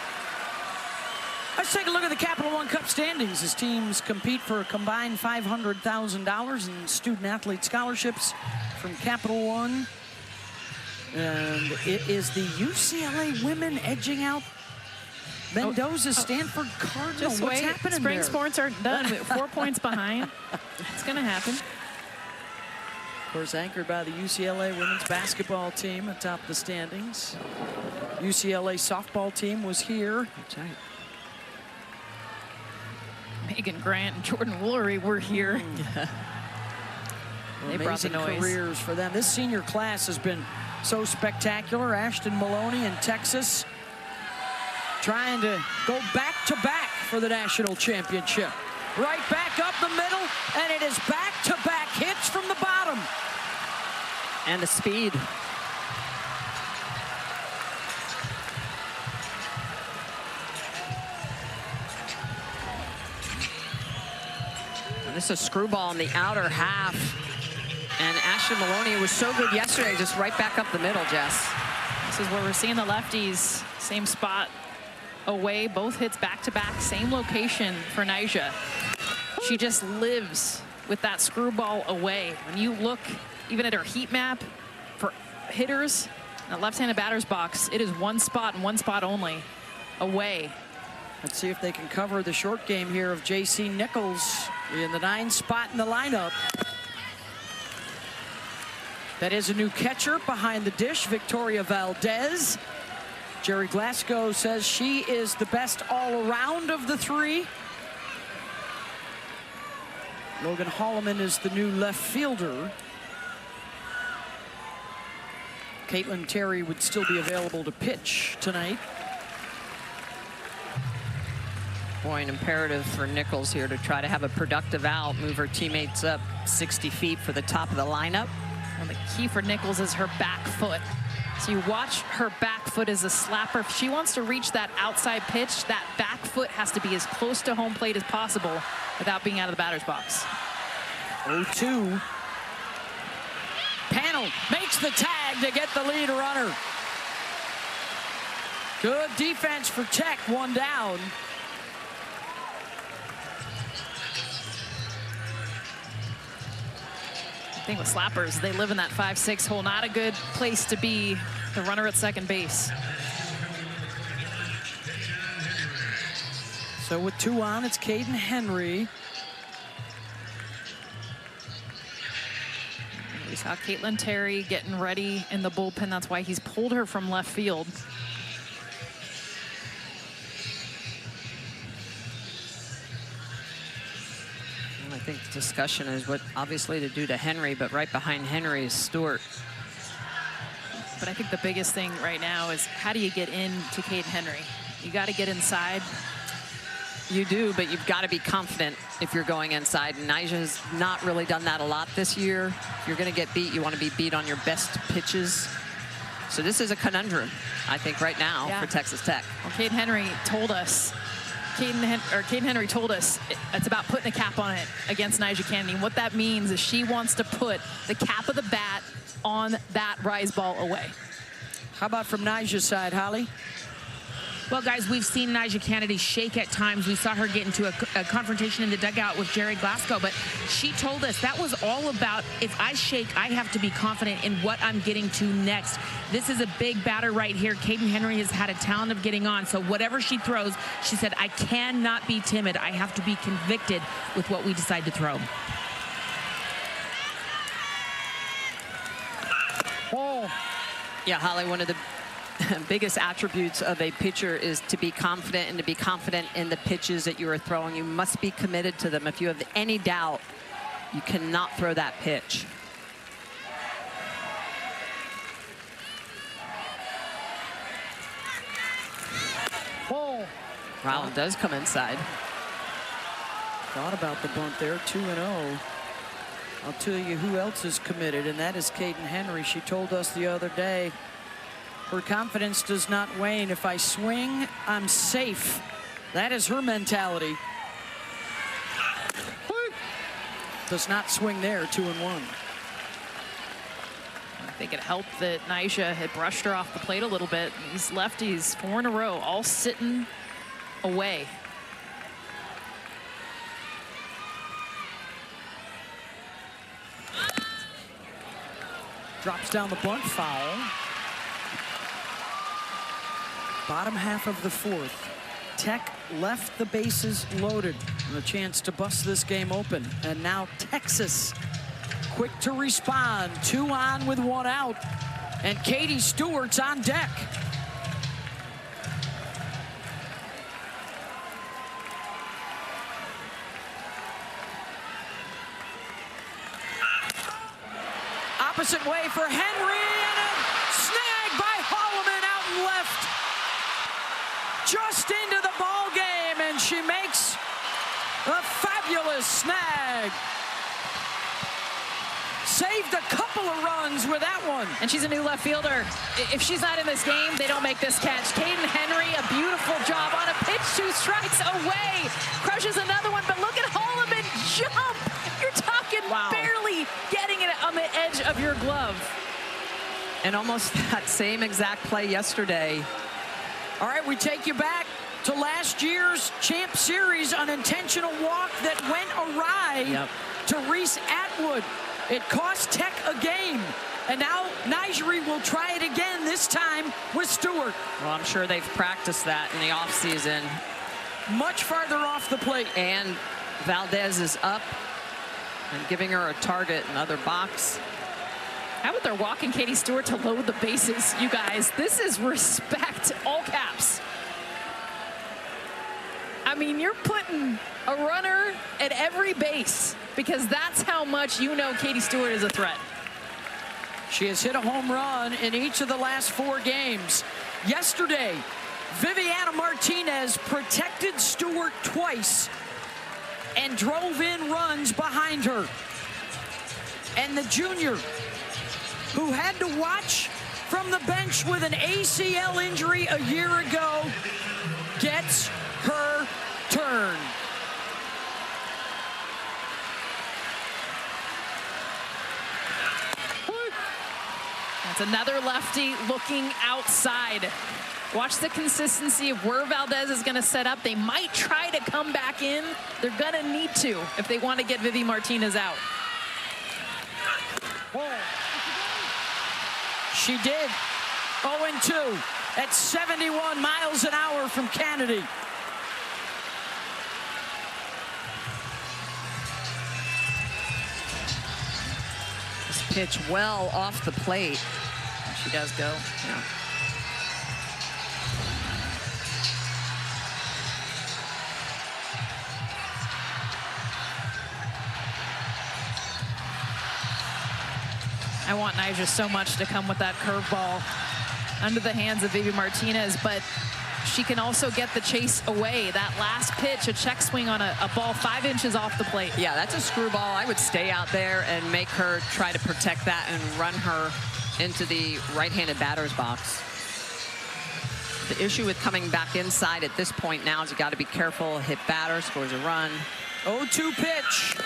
Let's take a look at the Capital One Cup standings as teams compete for a combined $500,000 in student-athlete scholarships from Capital One. And it is the UCLA women edging out Mendoza Stanford Cardinal. Just What's wait. happening Spring there? sports aren't done. We're 4 points behind. It's going to happen. Of course, anchored by the UCLA women's basketball team atop the standings. UCLA softball team was here. That's right. Megan Grant and Jordan Woolery were here. They brought the Amazing noise. careers for them. This senior class has been so spectacular. Ashton Maloney in Texas trying to go back-to-back for the national championship. Right back up the middle, and it is back-to-back hits from the bottom. And the speed. And this is a screwball in the outer half. And Ashley Maloney was so good yesterday, just right back up the middle, Jess. This is where we're seeing the lefties, same spot away, both hits back-to-back, same location for Nyjah. She just lives with that screwball away. When you look even at her heat map for hitters in the left-handed batter's box, it is one spot and one spot only away. Let's see if they can cover the short game here of J.C. Nichols in the 9th spot in the lineup. That is a new catcher behind the dish, Victoria Valdez. Jerry Glasgow says she is the best all-around of the three. Logan Holloman is the new left fielder. Caitlin Terry would still be available to pitch tonight. Boy, an imperative for Nichols here to try to have a productive out, move her teammates up 60 feet for the top of the lineup. And the key for Nichols is her back foot. So you watch her back foot as a slapper. If she wants to reach that outside pitch, that back foot has to be as close to home plate as possible without being out of the batter's box. 0-2. Panel makes the tag to get the lead runner. Good defense for Tech, one down. I think with slappers, they live in that 5-6 hole. Not a good place to be the runner at second base. So with 2 on, it's Caden Henry. We saw Caitlin Terry getting ready in the bullpen. That's why he's pulled her from left field. I think the discussion is what obviously to do to Henry, but right behind Henry is Stewart. But I think the biggest thing right now is how do you get into Caden Henry? You got to get inside. You do, but you've got to be confident if you're going inside. And Nyjah has not really done that a lot this year. If you're going to get beat, you want to be beat on your best pitches. So this is a conundrum, I think, right now for Texas Tech. Well, Caden Henry told us, Caden Henry told us it's about putting a cap on it against Nyjah Kennedy. And what that means is she wants to put the cap of the bat on that rise ball away. How about from Nyjah's side, Holly? Well, guys, we've seen Nyjah Kennedy shake at times. We saw her get into a confrontation in the dugout with Jerry Glasgow, but she told us that was all about, if I shake, I have to be confident in what I'm getting to next. This is a big batter right here. Caden Henry has had a talent of getting on, so whatever she throws, she said, I cannot be timid. I have to be convicted with what we decide to throw. Oh. Yeah, Holly, one of the biggest attributes of a pitcher is to be confident and to be confident in the pitches that you are throwing. You must be committed to them. If you have any doubt, you cannot throw that pitch. Oh. Rowland does come inside. Thought about the bunt there, 2-0. I'll tell you who else is committed, and that is Caden Henry. She told us the other day, her confidence does not wane. If I swing, I'm safe. That is her mentality. Does not swing there, 2-1. I think it helped that Nyjah had brushed her off the plate a little bit. These lefties, 4 in a row, all sitting away. Drops down the bunt, foul. Bottom half of the 4th. Tech left the bases loaded and a chance to bust this game open. And now Texas quick to respond. 2 on with 1 out. And Katie Stewart's on deck. Opposite way for Henry, and a snag by Holloman out and left. Just into the ball game, and she makes a fabulous snag. Saved a couple of runs with that one. And she's a new left fielder. If she's not in this game, they don't make this catch. Caden Henry, a beautiful job on a pitch, 2 strikes away. Crushes another one, but look at Holloman jump. And almost that same exact play yesterday. All right, we take you back to last year's Champ Series, an intentional walk that went awry to Reese Atwood. It cost Tech a game. And now Nigeri will try it again, this time with Stewart. Well, I'm sure they've practiced that in the offseason. Much farther off the plate. And Valdez is up and giving her a target, another box. How about they're walking Katie Stewart to load the bases, you guys? This is respect, all caps. I mean, you're putting a runner at every base because that's how much you know Katie Stewart is a threat. She has hit a home run in each of the last 4 games. Yesterday, Viviana Martinez protected Stewart twice and drove in runs behind her. And the junior, who had to watch from the bench with an ACL injury a year ago, gets her turn. That's another lefty looking outside. Watch the consistency of where Valdez is going to set up. They might try to come back in. They're going to need to if they want to get Vivi Martinez out. She did. 0-2 at 71 miles an hour from Kennedy. This pitch well off the plate. She does go. Yeah. I want Nyjah so much to come with that curveball under the hands of Vivi Martinez, but she can also get the chase away. That last pitch, a check swing on a ball 5 inches off the plate. Yeah, that's a screwball. I would stay out there and make her try to protect that and run her into the right-handed batter's box. The issue with coming back inside at this point now is you got to be careful. Hit batter, scores a run. 0-2 pitch.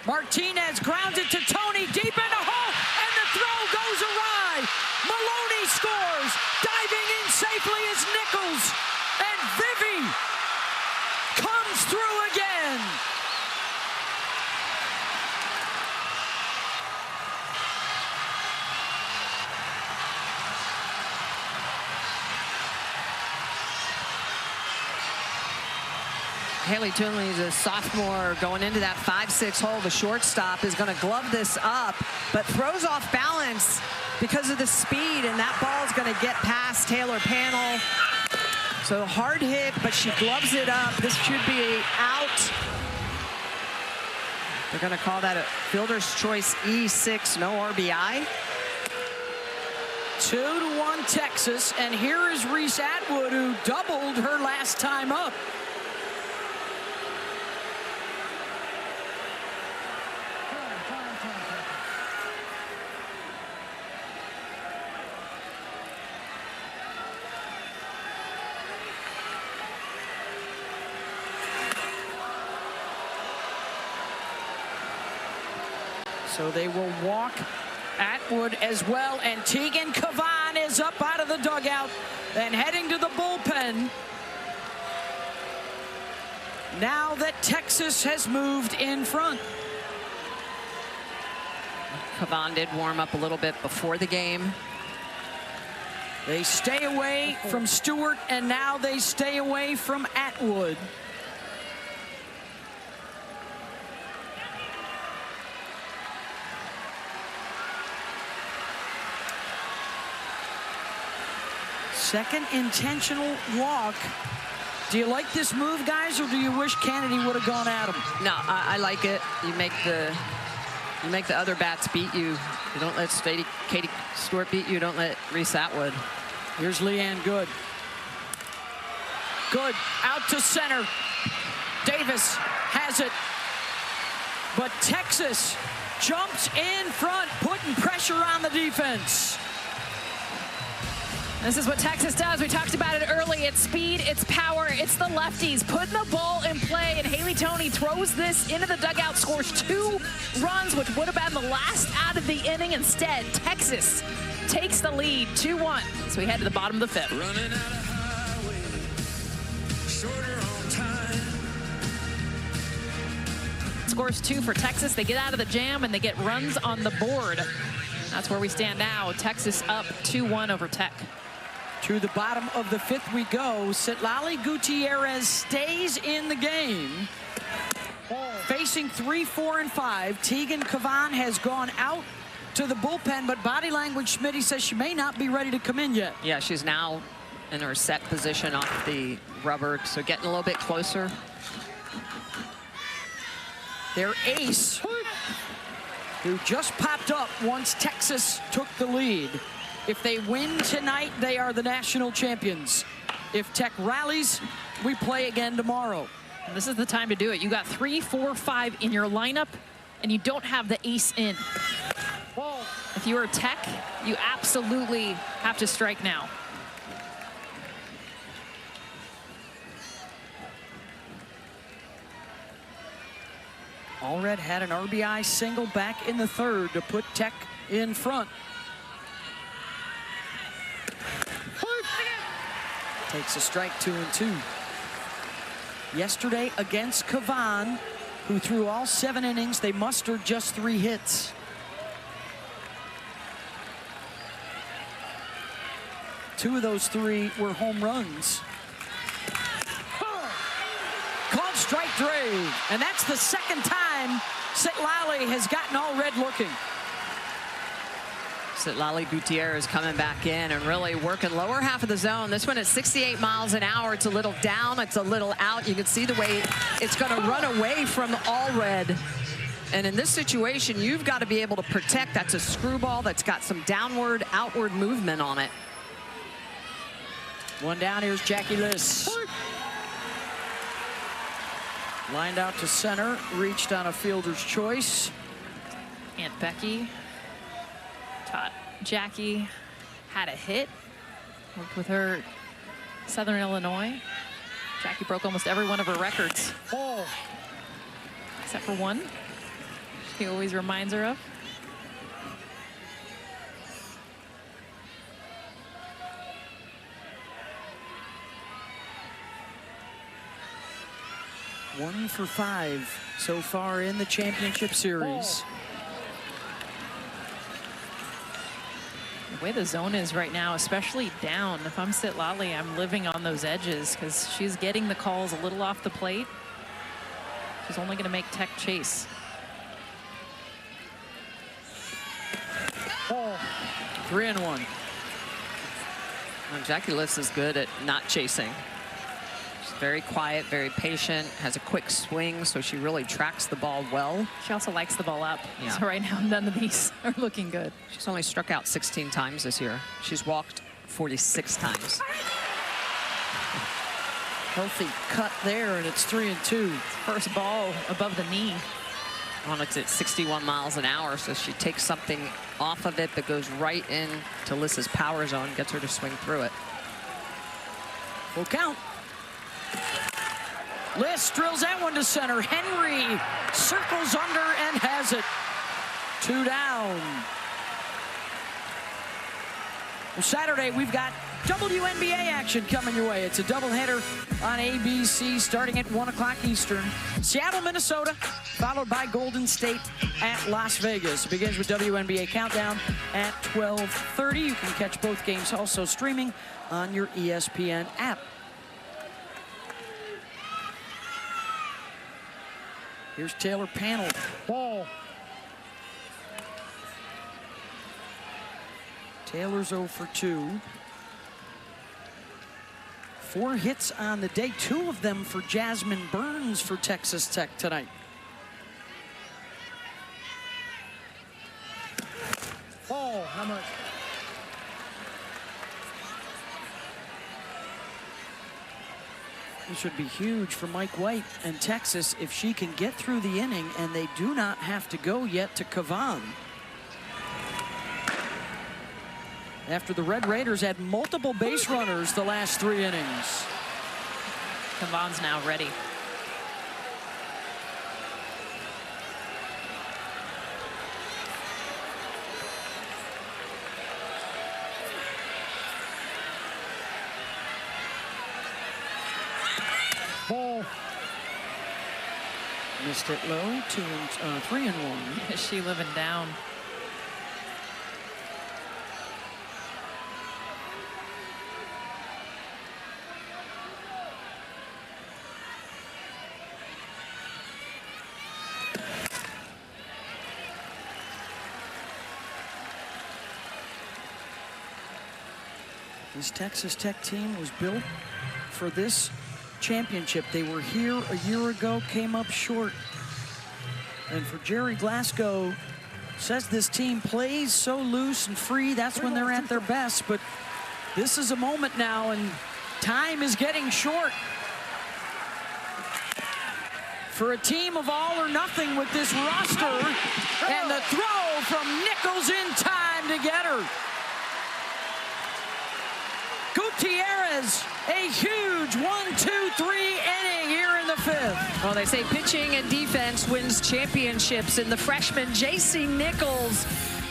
Martinez grounds it to Tony deep in the hole, and the throw goes awry. Maloney scores. Diving in safely is Nichols, and Vivi comes through again. Haley Toonley's a sophomore going into that 5-6 hole. The shortstop is going to glove this up, but throws off balance because of the speed, and that ball is going to get past Taylor Panel. So hard hit, but she gloves it up. This should be out. They're going to call that a fielder's choice E6, no RBI. 2-1 Texas, and here is Reese Atwood, who doubled her last time up. So they will walk Atwood as well, and Tegan Cavan is up out of the dugout and heading to the bullpen. Now that Texas has moved in front. Cavan did warm up a little bit before the game. They stay away from Stewart, and now they stay away from Atwood. Second intentional walk. Do you like this move, guys, or do you wish Kennedy would have gone at him? No, I like it. You make the other bats beat you. You don't let Katie Stewart beat you. Don't let Reese Atwood. Here's Leanne Good. Good out to center. Davis has it. But Texas jumps in front, putting pressure on the defense. This is what Texas does. We talked about it early. It's speed, it's power, it's the lefties putting the ball in play, and Haley Toney throws this into the dugout, scores 2 runs, which would have been the last out of the inning. Instead, Texas takes the lead, 2-1. So we head to the bottom of the 5th. Running out of highway, shorter on time. Scores 2 for Texas. They get out of the jam and they get runs on the board. That's where we stand now. Texas up 2-1 over Tech. To the bottom of the 5th we go. Citlali Gutierrez stays in the game. Facing 3, 4, and 5. Tegan Cavan has gone out to the bullpen, but body language, Smitty says she may not be ready to come in yet. Yeah, she's now in her set position off the rubber, so getting a little bit closer. Their ace, who just popped up once Texas took the lead. If they win tonight, they are the national champions. If Tech rallies, we play again tomorrow. And this is the time to do it. You got 3, 4, 5 in your lineup, and you don't have the ace in. If you are Tech, you absolutely have to strike now. Allred had an RBI single back in the 3rd to put Tech in front. Takes a strike, 2-2. Yesterday against Cavan, who threw all 7 innings, they mustered just 3 hits. Two of those 3 were home runs. Called strike 3, and that's the 2nd time Citlali has gotten all red looking. Citlali Gutierrez coming back in and really working lower half of the zone. This one is 68 miles an hour. It's a little down, it's a little out. You can see the way it's going to run away from Allred. And in this situation, you've got to be able to protect. That's a screwball that's got some downward, outward movement on it. One down, here's Jackie Liss. Lined out to center, reached on a fielder's choice. Aunt Becky taught Jackie how to hit. Worked with her at Southern Illinois. Jackie broke almost every one of her records. Except for one. She always reminds her of. One for 5 so far in the championship series. The way the zone is right now, especially down, if I'm Citlali, I'm living on those edges because she's getting the calls a little off the plate. She's only going to make Tech chase. 3-1. Well, Jackie Liss is good at not chasing. She's very quiet, very patient, has a quick swing, so she really tracks the ball well. She also likes the ball up. Yeah. So right now, none of these are looking good. She's only struck out 16 times this year. She's walked 46 times. Healthy cut there, and it's 3-2. First ball above the knee. Well, it's at 61 miles an hour, so she takes something off of it that goes right in to Liss's power zone, gets her to swing through it. Full count. Liss drills that one to center. Henry circles under and has it. 2 down. Well, Saturday, we've got WNBA action coming your way. It's a doubleheader on ABC starting at 1 o'clock Eastern. Seattle, Minnesota, followed by Golden State at Las Vegas. It begins with WNBA Countdown at 12:30. You can catch both games also streaming on your ESPN app. Here's Taylor Panel. Ball. Taylor's 0 for 2. 4 hits on the day, 2 of them for Jasmine Burns for Texas Tech tonight. Oh, how much? This would be huge for Mike White and Texas if she can get through the inning and they do not have to go yet to Cavan. After the Red Raiders had multiple base runners the last 3 innings. Cavan's now ready. Missed it low, 3 and 1. Is she living down? This Texas Tech team was built for this championship. They were here a year ago, came up short. And for Jerry Glasgow, says this team plays so loose and free, that's when they're at their best. But this is a moment now, and time is getting short for a team of all or nothing with this roster. And the throw from Nichols in time to get her. Gutierrez, a huge 1-2-3 inning here in the 5th. Well, they say pitching and defense wins championships, and the freshman J.C. Nichols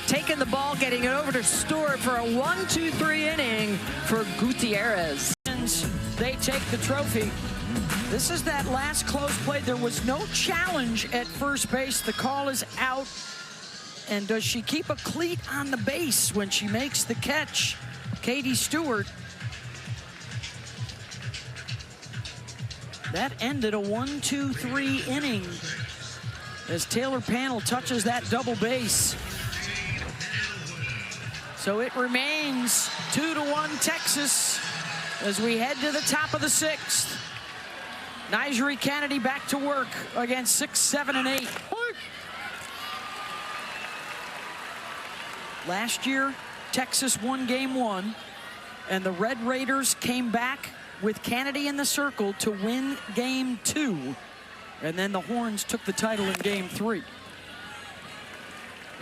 taking the ball, getting it over to Stewart for a 1-2-3 inning for Gutierrez. They take the trophy. This is that last close play. There was no challenge at first base. The call is out. And does she keep a cleat on the base when she makes the catch? Katie Stewart. That ended a 1-2-3 inning as Taylor Panel touches that double base. So it remains 2-1 Texas as we head to the top of the 6th. Nigeri Kennedy back to work against 6, 7, and 8. Last year, Texas won game 1, and the Red Raiders came back with Kennedy in the circle to win game 2. And then the Horns took the title in game 3.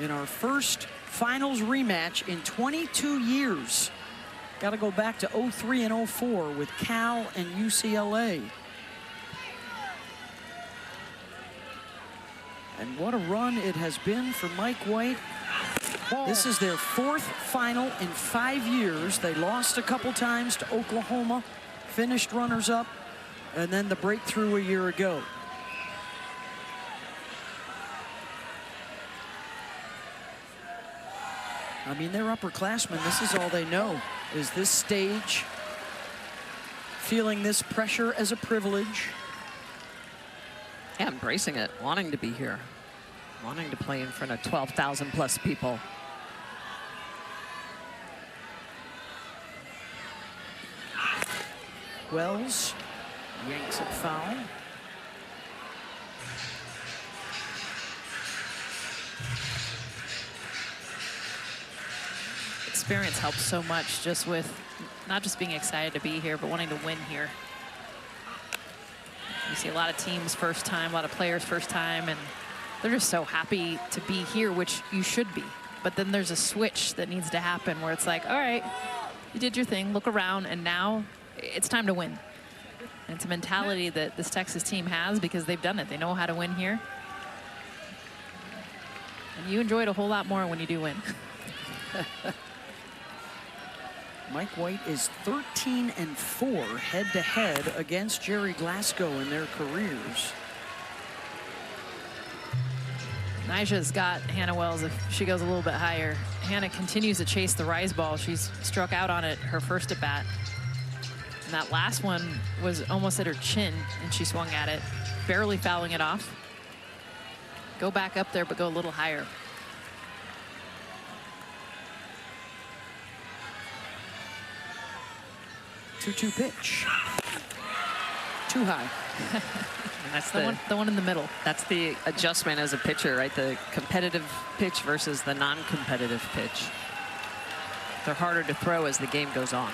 In our first finals rematch in 22 years. Got to go back to 03 and 04 with Cal and UCLA. And what a run it has been for Mike White. This is their 4th final in 5 years. They lost a couple times to Oklahoma, finished runners-up, and then the breakthrough a year ago. I mean, they're upperclassmen. This is all they know, is this stage, feeling this pressure as a privilege. Yeah, embracing it, wanting to be here, wanting to play in front of 12,000 plus people. Wells yanks it foul. Experience helps so much, just with not just being excited to be here, but wanting to win here. You see a lot of teams first time, a lot of players first time, and they're just so happy to be here, which you should be. But then there's a switch that needs to happen where it's like, all right, you did your thing, look around, and now it's time to win. And it's a mentality that this Texas team has because they've done it. They know how to win here. And you enjoy it a whole lot more when you do win. Mike White is 13 and 4 head-to-head against Jerry Glasgow in their careers. Nyjah's got Hannah Wells if she goes a little bit higher. Hannah continues to chase the rise ball. She's struck out on it her first at bat. And that last one was almost at her chin, and she swung at it, barely fouling it off. Go back up there, but go a little higher. Two-two pitch. Too high. And that's the one in the middle. That's the adjustment as a pitcher, right? The competitive pitch versus the non-competitive pitch. They're harder to throw as the game goes on.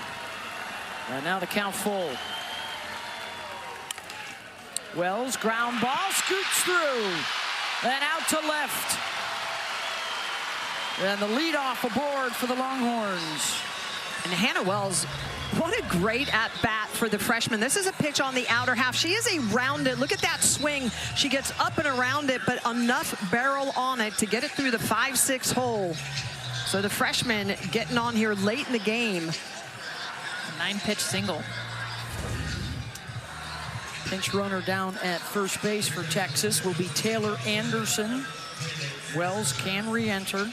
And now the count full. Wells, ground ball, scoots through. And out to left. And the leadoff aboard for the Longhorns. And Hannah Wells, what a great at-bat for the freshman. This is a pitch on the outer half. She is a rounded, look at that swing. She gets up and around it, but enough barrel on it to get it through the 5-6 hole. So the freshman getting on here late in the game. 9-pitch single. Pinch runner down at first base for Texas will be Taylor Anderson. Wells can re-enter.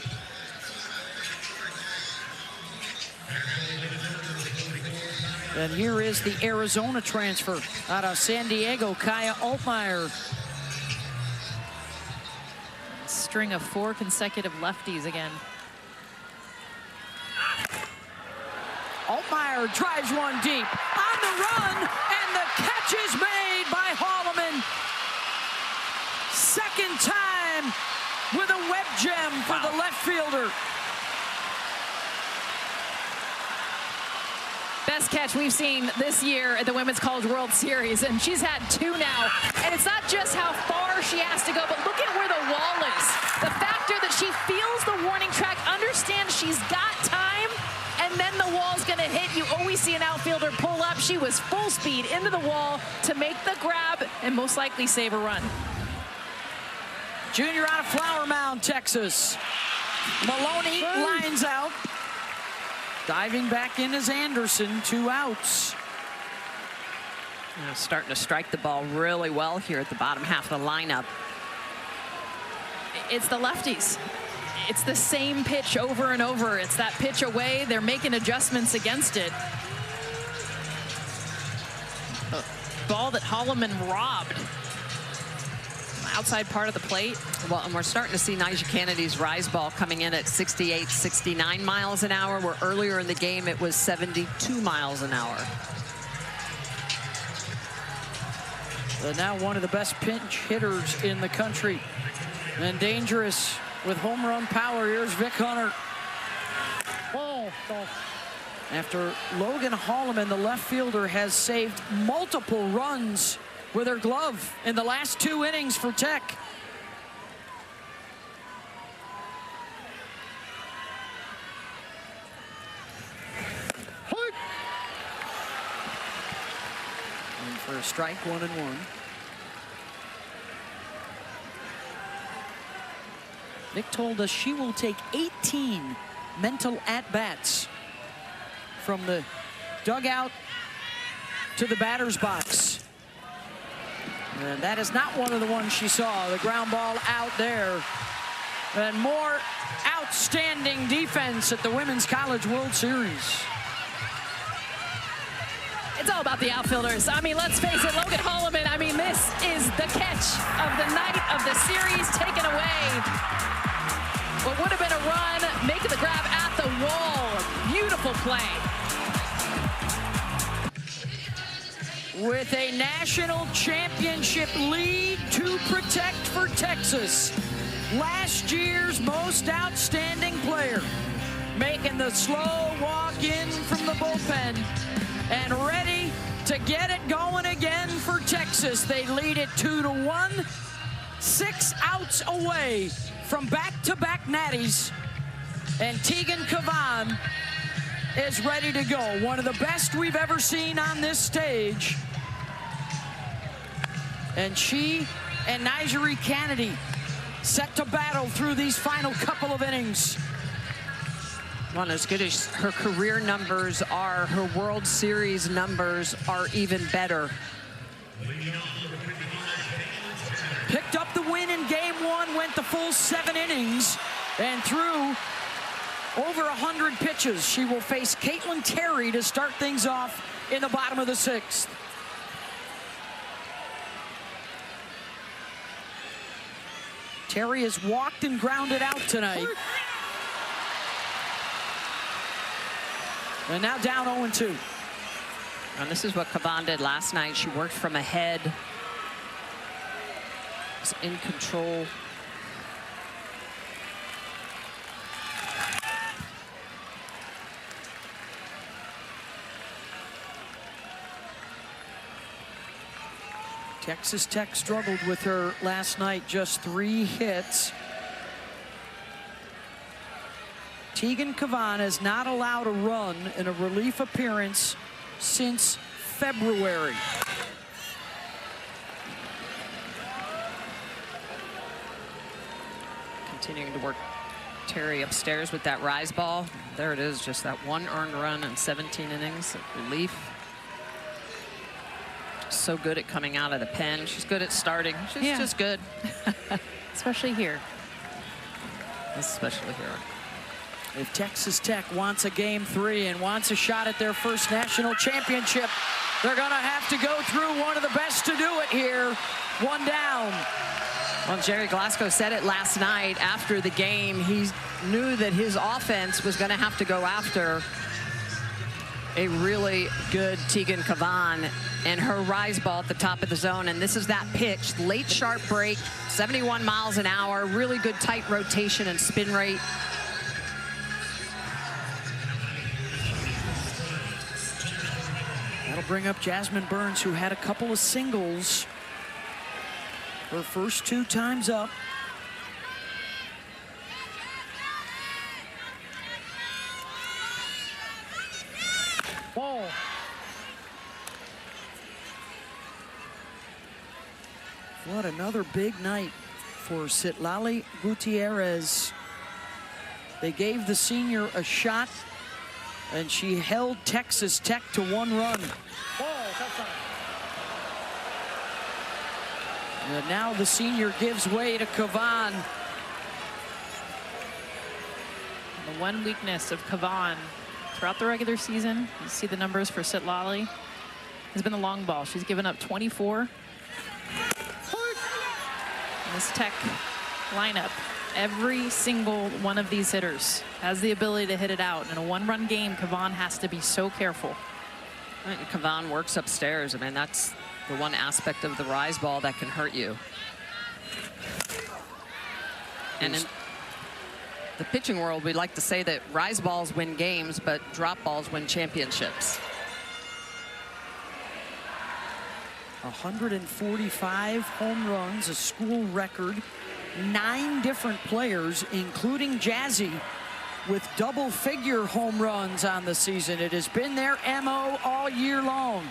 And here is the Arizona transfer out of San Diego, Kaya Altmaier. String of 4 consecutive lefties again. Altmaier drives one deep on the run, and the catch is made by Holloman. Second time with a web gem for the left fielder. Best catch we've seen this year at the Women's College World Series, and she's had 2 now. And it's not just how far she has to go, but look at where the wall is. The factor that she feels the warning track, understands she's got time, and then the wall's gonna hit. You always see an outfielder pull up. She was full speed into the wall to make the grab and most likely save a run. Junior out of Flower Mound, Texas. Maloney lines out. Diving back in is Anderson, 2 outs. Starting to strike the ball really well here at the bottom half of the lineup. It's the lefties. It's the same pitch over and over. It's that pitch away. They're making adjustments against it. A ball that Holloman robbed. Outside part of the plate. Well, and we're starting to see Nyjah Kennedy's rise ball coming in at 68, 69 miles an hour, where earlier in the game it was 72 miles an hour. Now one of the best pinch hitters in the country. And dangerous with home run power. Here's Vic Hunter. After Logan Holloman, the left fielder, has saved multiple runs with her glove in the last 2 innings for Tech. And for a strike, 1-1. Vic told us she will take 18 mental at-bats from the dugout to the batter's box. And that is not one of the ones she saw. The ground ball out there. And more outstanding defense at the Women's College World Series. It's all about the outfielders. I mean, let's face it, Logan Holloman, I mean, this is the catch of the night of the series taken away. What would have been a run, making the grab at the wall. Beautiful play. With a national championship lead to protect for Texas. Last year's most outstanding player, making the slow walk in from the bullpen and ready to get it going again for Texas. They lead it 2-1, 6 outs away from back-to-back natties, and Tegan Cavan is ready to go. One of the best we've ever seen on this stage. And she and Nyjah Kennedy set to battle through these final couple of innings. Well, as good as her career numbers are, her World Series numbers are even better. Picked up the win in game 1, went the full 7 innings, and threw over 100 pitches. She will face Caitlin Terry to start things off in the bottom of the 6th. Terry has walked and grounded out tonight. And now down 0-2. And this is what Cavan did last night. She worked from ahead. Was in control. Texas Tech struggled with her last night, just 3 hits. Tegan Cavan has not allowed a run in a relief appearance since February. Continuing to work Terry upstairs with that rise ball. There it is, just that 1 earned run in 17 innings of relief. just so good at coming out of the pen. She's good at starting. She's just good. Especially here. Especially here. If Texas Tech wants a game 3 and wants a shot at their first national championship, they're going to have to go through one of the best to do it here. One down. Well, Jerry Glasgow said it last night after the game. He knew that his offense was going to have to go after a really good Tegan Cavan and her rise ball at the top of the zone. And this is that pitch. Late sharp break, 71 miles an hour, really good tight rotation and spin rate. That'll bring up Jasmine Burns, who had a couple of singles her first 2 times up. Ball. What another big night for Citlali Gutierrez. They gave the senior a shot, and she held Texas Tech to 1 run. And now the senior gives way to Cavan. The one weakness of Cavan throughout the regular season, you see the numbers for Citlali, has been the long ball. She's given up 24. In this Tech lineup, every single one of these hitters has the ability to hit it out. In a 1-run game, Cavan has to be so careful. Cavan works upstairs. I mean, that's the one aspect of the rise ball that can hurt you. And in the pitching world, we like to say that rise balls win games, but drop balls win championships. 145 home runs, a school record. 9 different players, including Jazzy, with double-figure home runs on the season. It has been their MO all year long.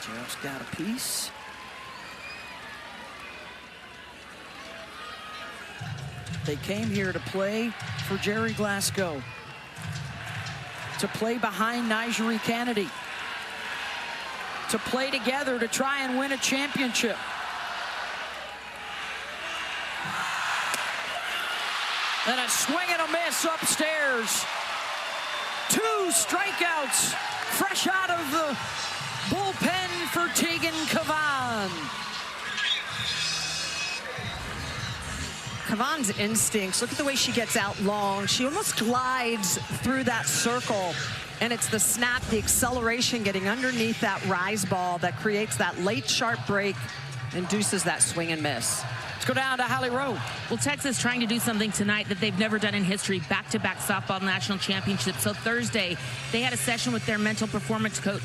Just got a piece. They came here to play for Jerry Glasgow, to play behind Nigeri Kennedy, to play together to try and win a championship. And a swing and a miss upstairs. 2 strikeouts fresh out of the bullpen for Tegan Cavan. Cavan's instincts, look at the way she gets out long. She almost glides through that circle, and it's the snap, the acceleration, getting underneath that rise ball that creates that late sharp break, induces that swing and miss. Let's go down to Holly Rowe. Well, Texas trying to do something tonight that they've never done in history, back-to-back softball national championships. So Thursday, they had a session with their mental performance coach,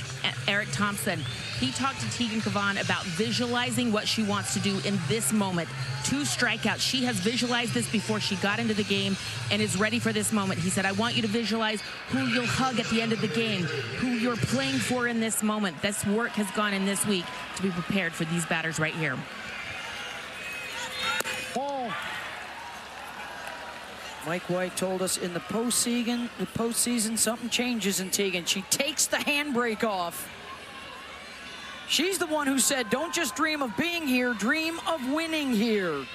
Eric Thompson. He talked to Tegan Cavan about visualizing what she wants to do in this moment. 2 strikeouts. She has visualized this before she got into the game and is ready for this moment. He said, I want you to visualize who you'll hug at the end of the game, who you're playing for in this moment. This work has gone in this week to be prepared for these batters right here. Mike White told us in the postseason, something changes in Tegan. She takes the handbrake off. She's the one who said, don't just dream of being here, dream of winning here.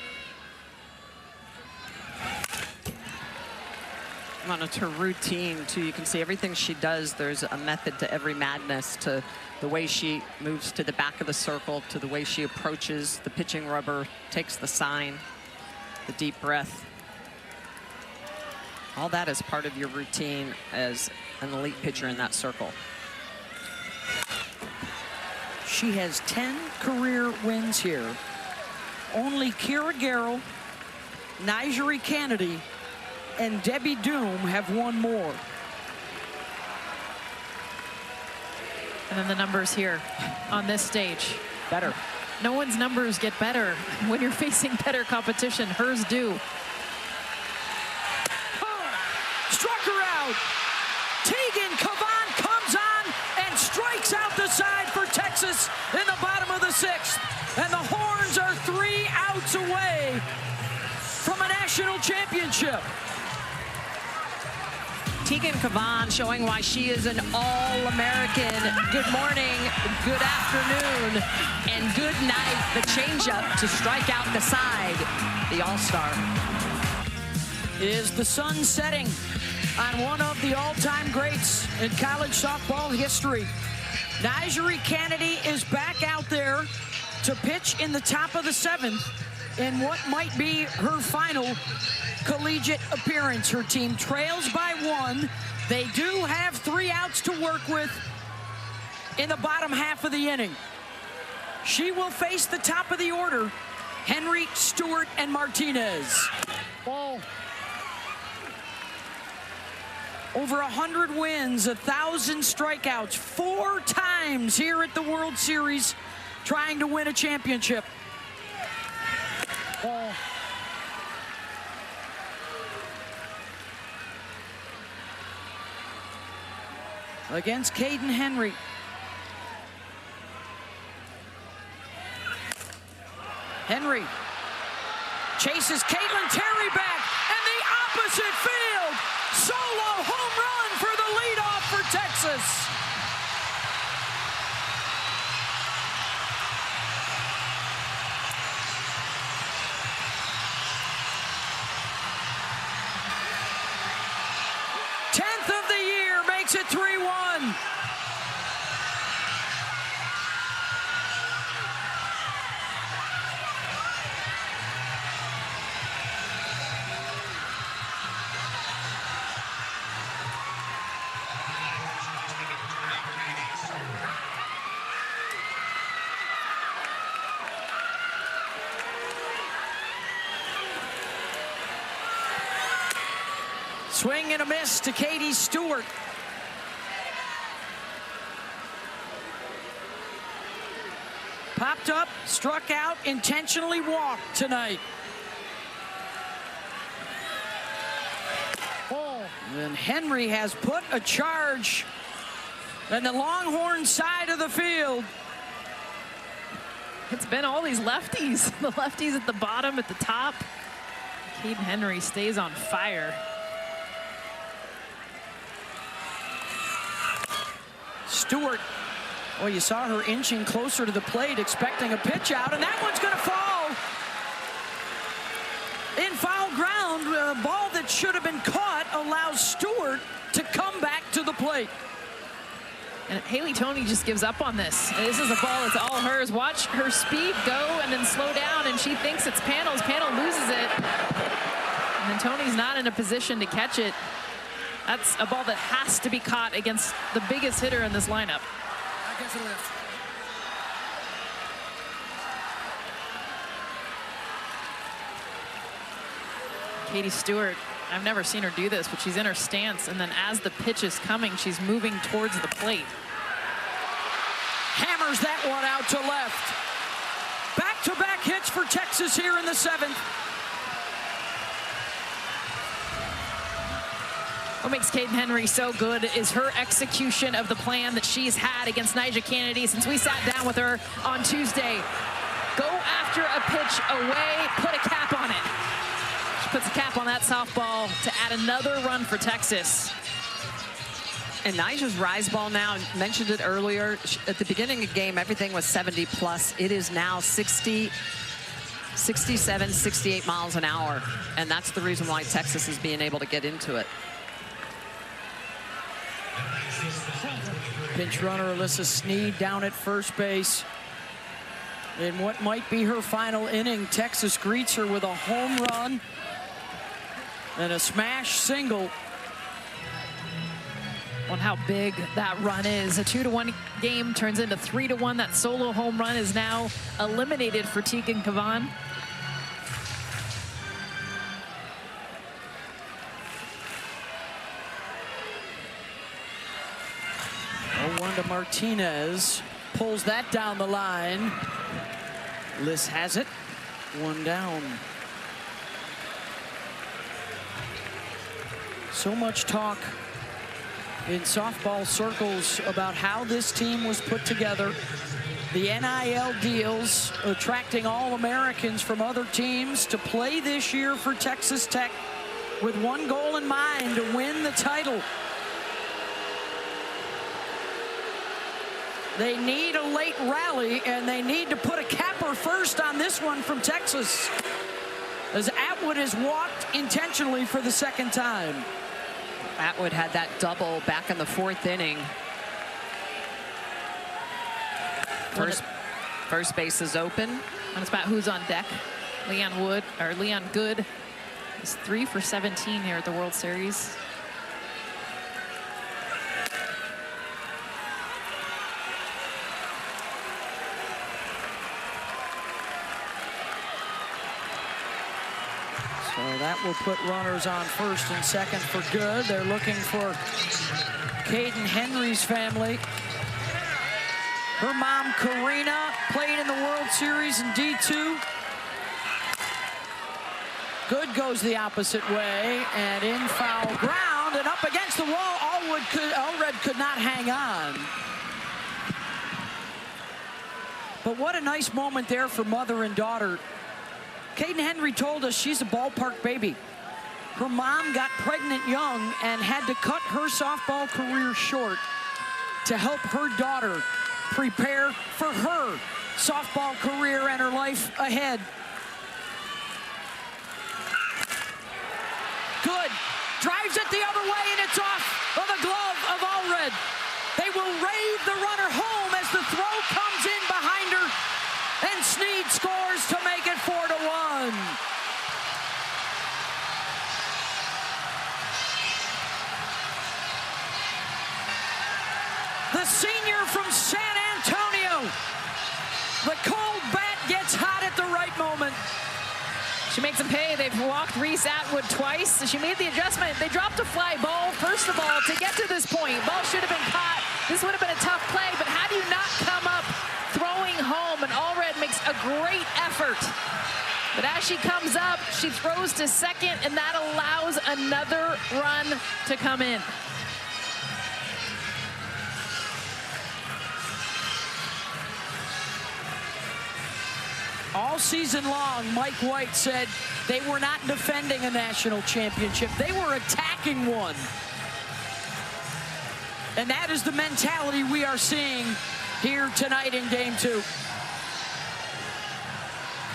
On it's her routine, too. You can see everything she does. There's a method to every madness, to the way she moves to the back of the circle, to the way she approaches the pitching rubber, takes the sign, the deep breath. All that is part of your routine as an elite pitcher in that circle. She has 10 career wins here. Only Kira Garrell, Nigeri Kennedy, and Debbie Doom have won more. And then the numbers here on this stage. Better. No one's numbers get better when you're facing better competition. Hers do. Struck her out. Tegan Cavan comes on and strikes out the side for Texas in the bottom of the 6th. And the Horns are 3 outs away from a national national championship. Tegan Cavan showing why she is an All-American. Good morning, good afternoon, and good night. The changeup to strike out the side. The All-Star. Is the sun setting on one of the all-time greats in college softball history. Nigeri Kennedy is back out there to pitch in the top of the 7th in what might be her final collegiate appearance. Her team trails by 1. They do have 3 outs to work with in the bottom half of the inning. She will face the top of the order, Henry, Stewart, and Martinez. Ball. Over 100 wins, 1,000 strikeouts, 4 times here at the World Series, trying to win a championship. Ball. Against Caden Henry. Henry chases Caitlin Terry back, and the opposite field. Solo home run for the leadoff for Texas. Tenth of the year makes it 3-1. Swing and a miss to Katie Stewart. Popped up, struck out, intentionally walked tonight. Ball. And Henry has put a charge on the Longhorn side of the field. It's been all these lefties. The lefties at the bottom, at the top. Caden Henry stays on fire. Stewart, well, you saw her inching closer to the plate, expecting a pitch out, and that one's going to fall in foul ground. A ball that should have been caught allows Stewart to come back to the plate. And Haley Toney just gives up on this. This is a ball that's all hers. Watch her speed go and then slow down, and she thinks it's Panels. Panel loses it. And then Toney's not in a position to catch it. That's a ball that has to be caught against the biggest hitter in this lineup. Katie Stewart, I've never seen her do this, but she's in her stance, and then as the pitch is coming, she's moving towards the plate. Hammers that one out to left. Back-to-back hits for Texas here in the 7th. What makes Caden Henry so good is her execution of the plan that she's had against Nigeri Kennedy since we sat down with her on Tuesday. Go after a pitch away, put a cap on it. She puts a cap on that softball to add another run for Texas. And Nigeri's rise ball now, I mentioned it earlier, at the beginning of the game, everything was 70 plus. It is now 60, 67, 68 miles an hour. And that's the reason why Texas is being able to get into it. Pinch runner Alyssa Sneed down at first base. In what might be her final inning, Texas greets her with a home run and a smash single. On how big that run is. A 2-1 game turns into 3-1. That solo home run is now eliminated for Tegan Cavan. 0-1 to Martinez. Pulls that down the line. Liz has it. 1 down. So much talk in softball circles about how this team was put together. The NIL deals attracting All-Americans from other teams to play this year for Texas Tech with one goal in mind: to win the title. They need a late rally, and they need to put a capper first on this one from Texas, as Atwood has walked intentionally for the second time. Atwood had that double back in the 4th inning. First base is open. And it's about who's on deck. Leon Good is 3 for 17 here at the World Series. So that will put runners on first and second for Good. They're looking for Caden Henry's family. Her mom, Karina, played in the World Series in D2. Good goes the opposite way, and in foul ground, and up against the wall. Allred could not hang on. But what a nice moment there for mother and daughter. Caden Henry told us she's a ballpark baby. Her mom got pregnant young and had to cut her softball career short to help her daughter prepare for her softball career and her life ahead. Good. Drives it the other way, and it's off of the glove of Allred. They will rave the runner home as the throw comes in behind her, and Snead scores to make it 4-1. The senior from San Antonio. The cold bat gets hot at the right moment. She makes them pay. They've walked Reese Atwood twice. She made the adjustment. They dropped a fly ball, first of all, to get to this point. Ball should have been caught. This would have been a tough play, but how do you not come up throwing home? And Allred makes a great effort. But as she comes up, she throws to second, and that allows another run to come in. All season long, Mike White said they were not defending a national championship. They were attacking one. And that is the mentality we are seeing here tonight in Game 2.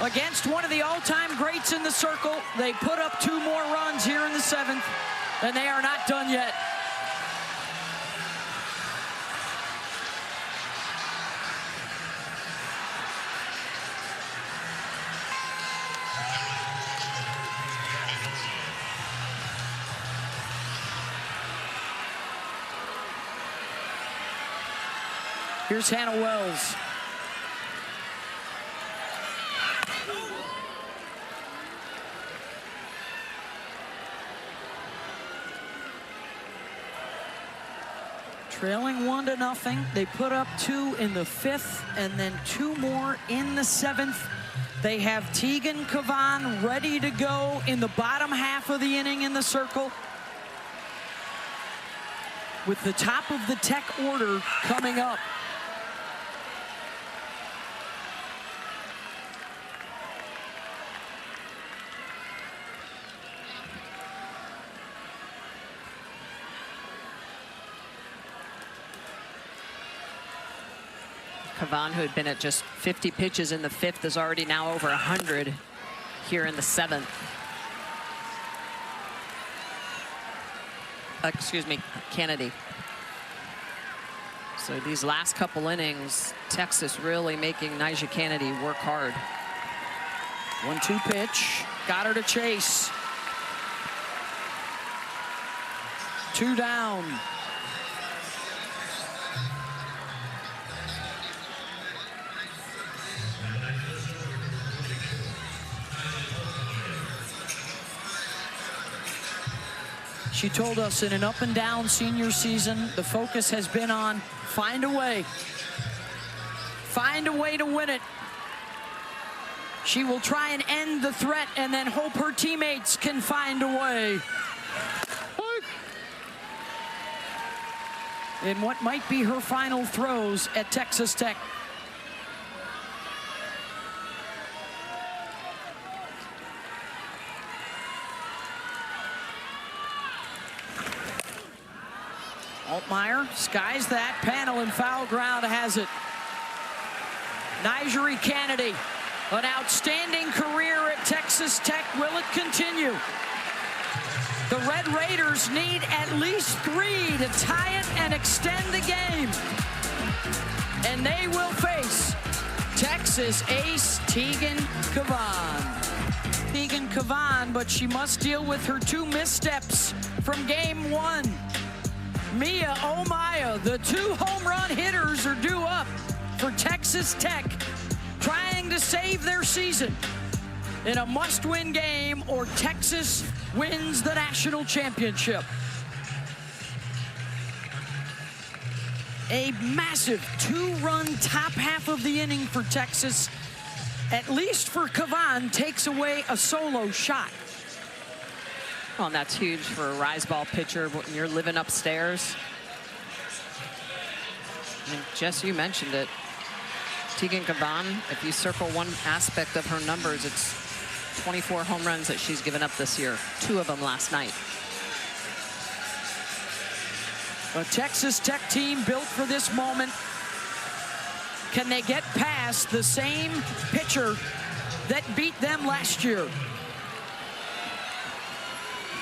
Against one of the all-time greats in the circle, they put up 2 more runs here in the 7th, and they are not done yet. Here's Hannah Wells. Trailing 1-0. They put up 2 in the 5th and then 2 more in the 7th. They have Tegan Cavan ready to go in the bottom half of the inning in the circle, with the top of the Tech order coming up. Cavan, who had been at just 50 pitches in the 5th, is already now over 100 here in the 7th. Excuse me, Kennedy. So these last couple innings, Texas really making Nyjah Kennedy work hard. 1-2 pitch, got her to chase. 2 down. She told us in an up and down senior season, the focus has been on find a way to win it. She will try and end the threat and then hope her teammates can find a way. In what might be her final throws at Texas Tech. Altmaier skies that. Panel in foul ground has it. Nigeri Kennedy, an outstanding career at Texas Tech. Will it continue? The Red Raiders need at least 3 to tie it and extend the game. And they will face Texas ace Tegan Cavan. Tegan Cavan, but she must deal with her 2 missteps from game 1. Mia Omaya, the 2 home run hitters are due up for Texas Tech, trying to save their season in a must-win game, or Texas wins the national championship. A massive 2-run top half of the inning for Texas, at least for Cavan, takes away a solo shot. Well, and that's huge for a rise ball pitcher when you're living upstairs. And Jess, you mentioned it. Tegan Cavan, if you circle one aspect of her numbers, it's 24 home runs that she's given up this year, 2 of them last night. A Texas Tech team built for this moment. Can they get past the same pitcher that beat them last year?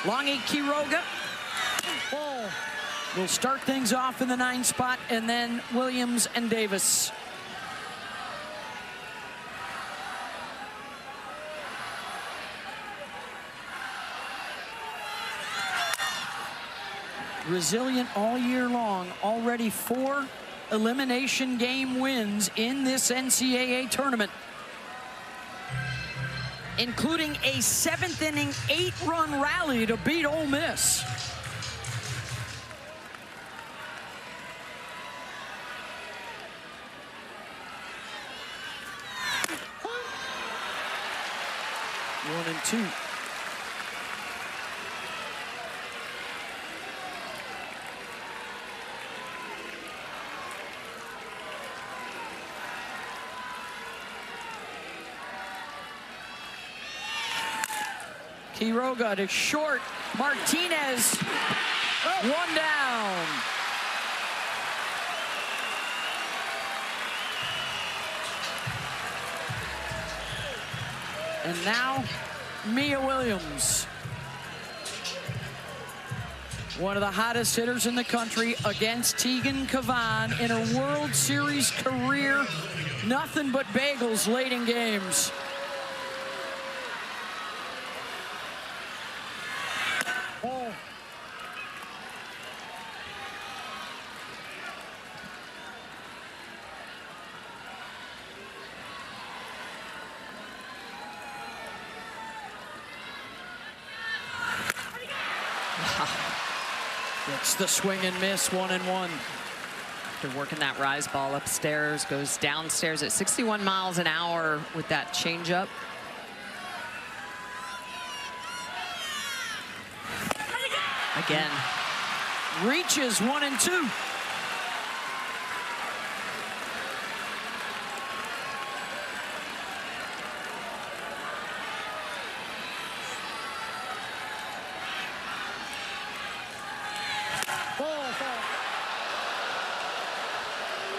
Longhorns Quiroga will start things off in the 9 spot, and then Williams and Davis. Resilient all year long, already 4 elimination game wins in this NCAA tournament, including a 7th inning 8-run rally to beat Ole Miss. One and 2. Quiroga to short. Martinez, 1 down. And now, Mia Williams. One of the hottest hitters in the country against Tegan Cavan in her World Series career. Nothing but bagels late in games. It's the swing and miss, 1-1. After working that rise ball upstairs, goes downstairs at 61 miles an hour with that changeup. Again. Reaches, 1-2.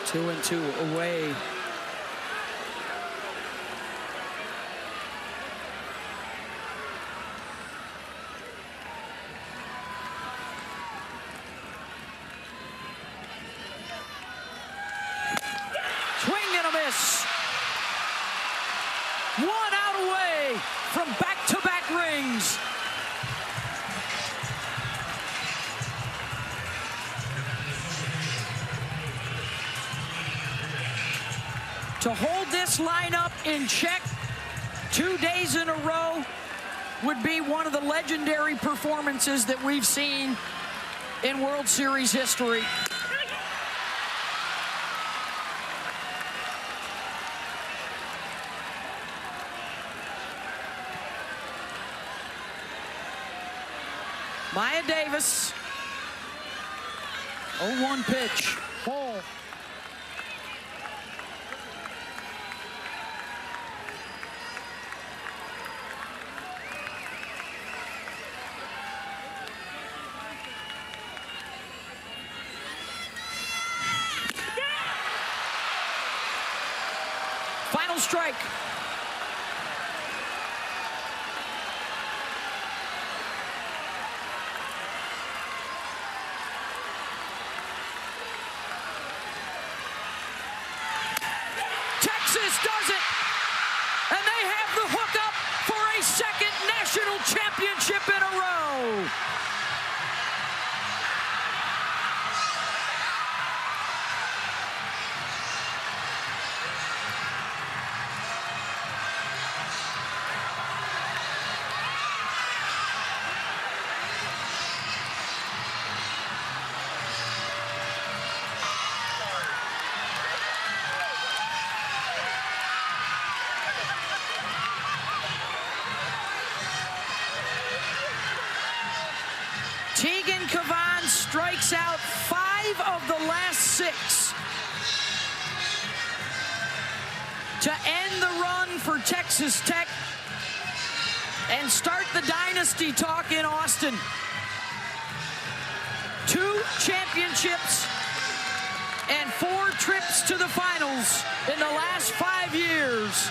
Two and 2 away. Swing and a miss. 1 out away from back-to-back rings. To hold this lineup in check 2 days in a row would be one of the legendary performances that we've seen in World Series history. Maya Davis, 0-1 pitch. Ball. strike. Texas does it, and they have the hookup for a second national championship in a row. Tegan Cavan strikes out 5 of the last 6 to end the run for Texas Tech and start the dynasty talk in Austin. 2 championships and 4 trips to the finals in the last 5 years.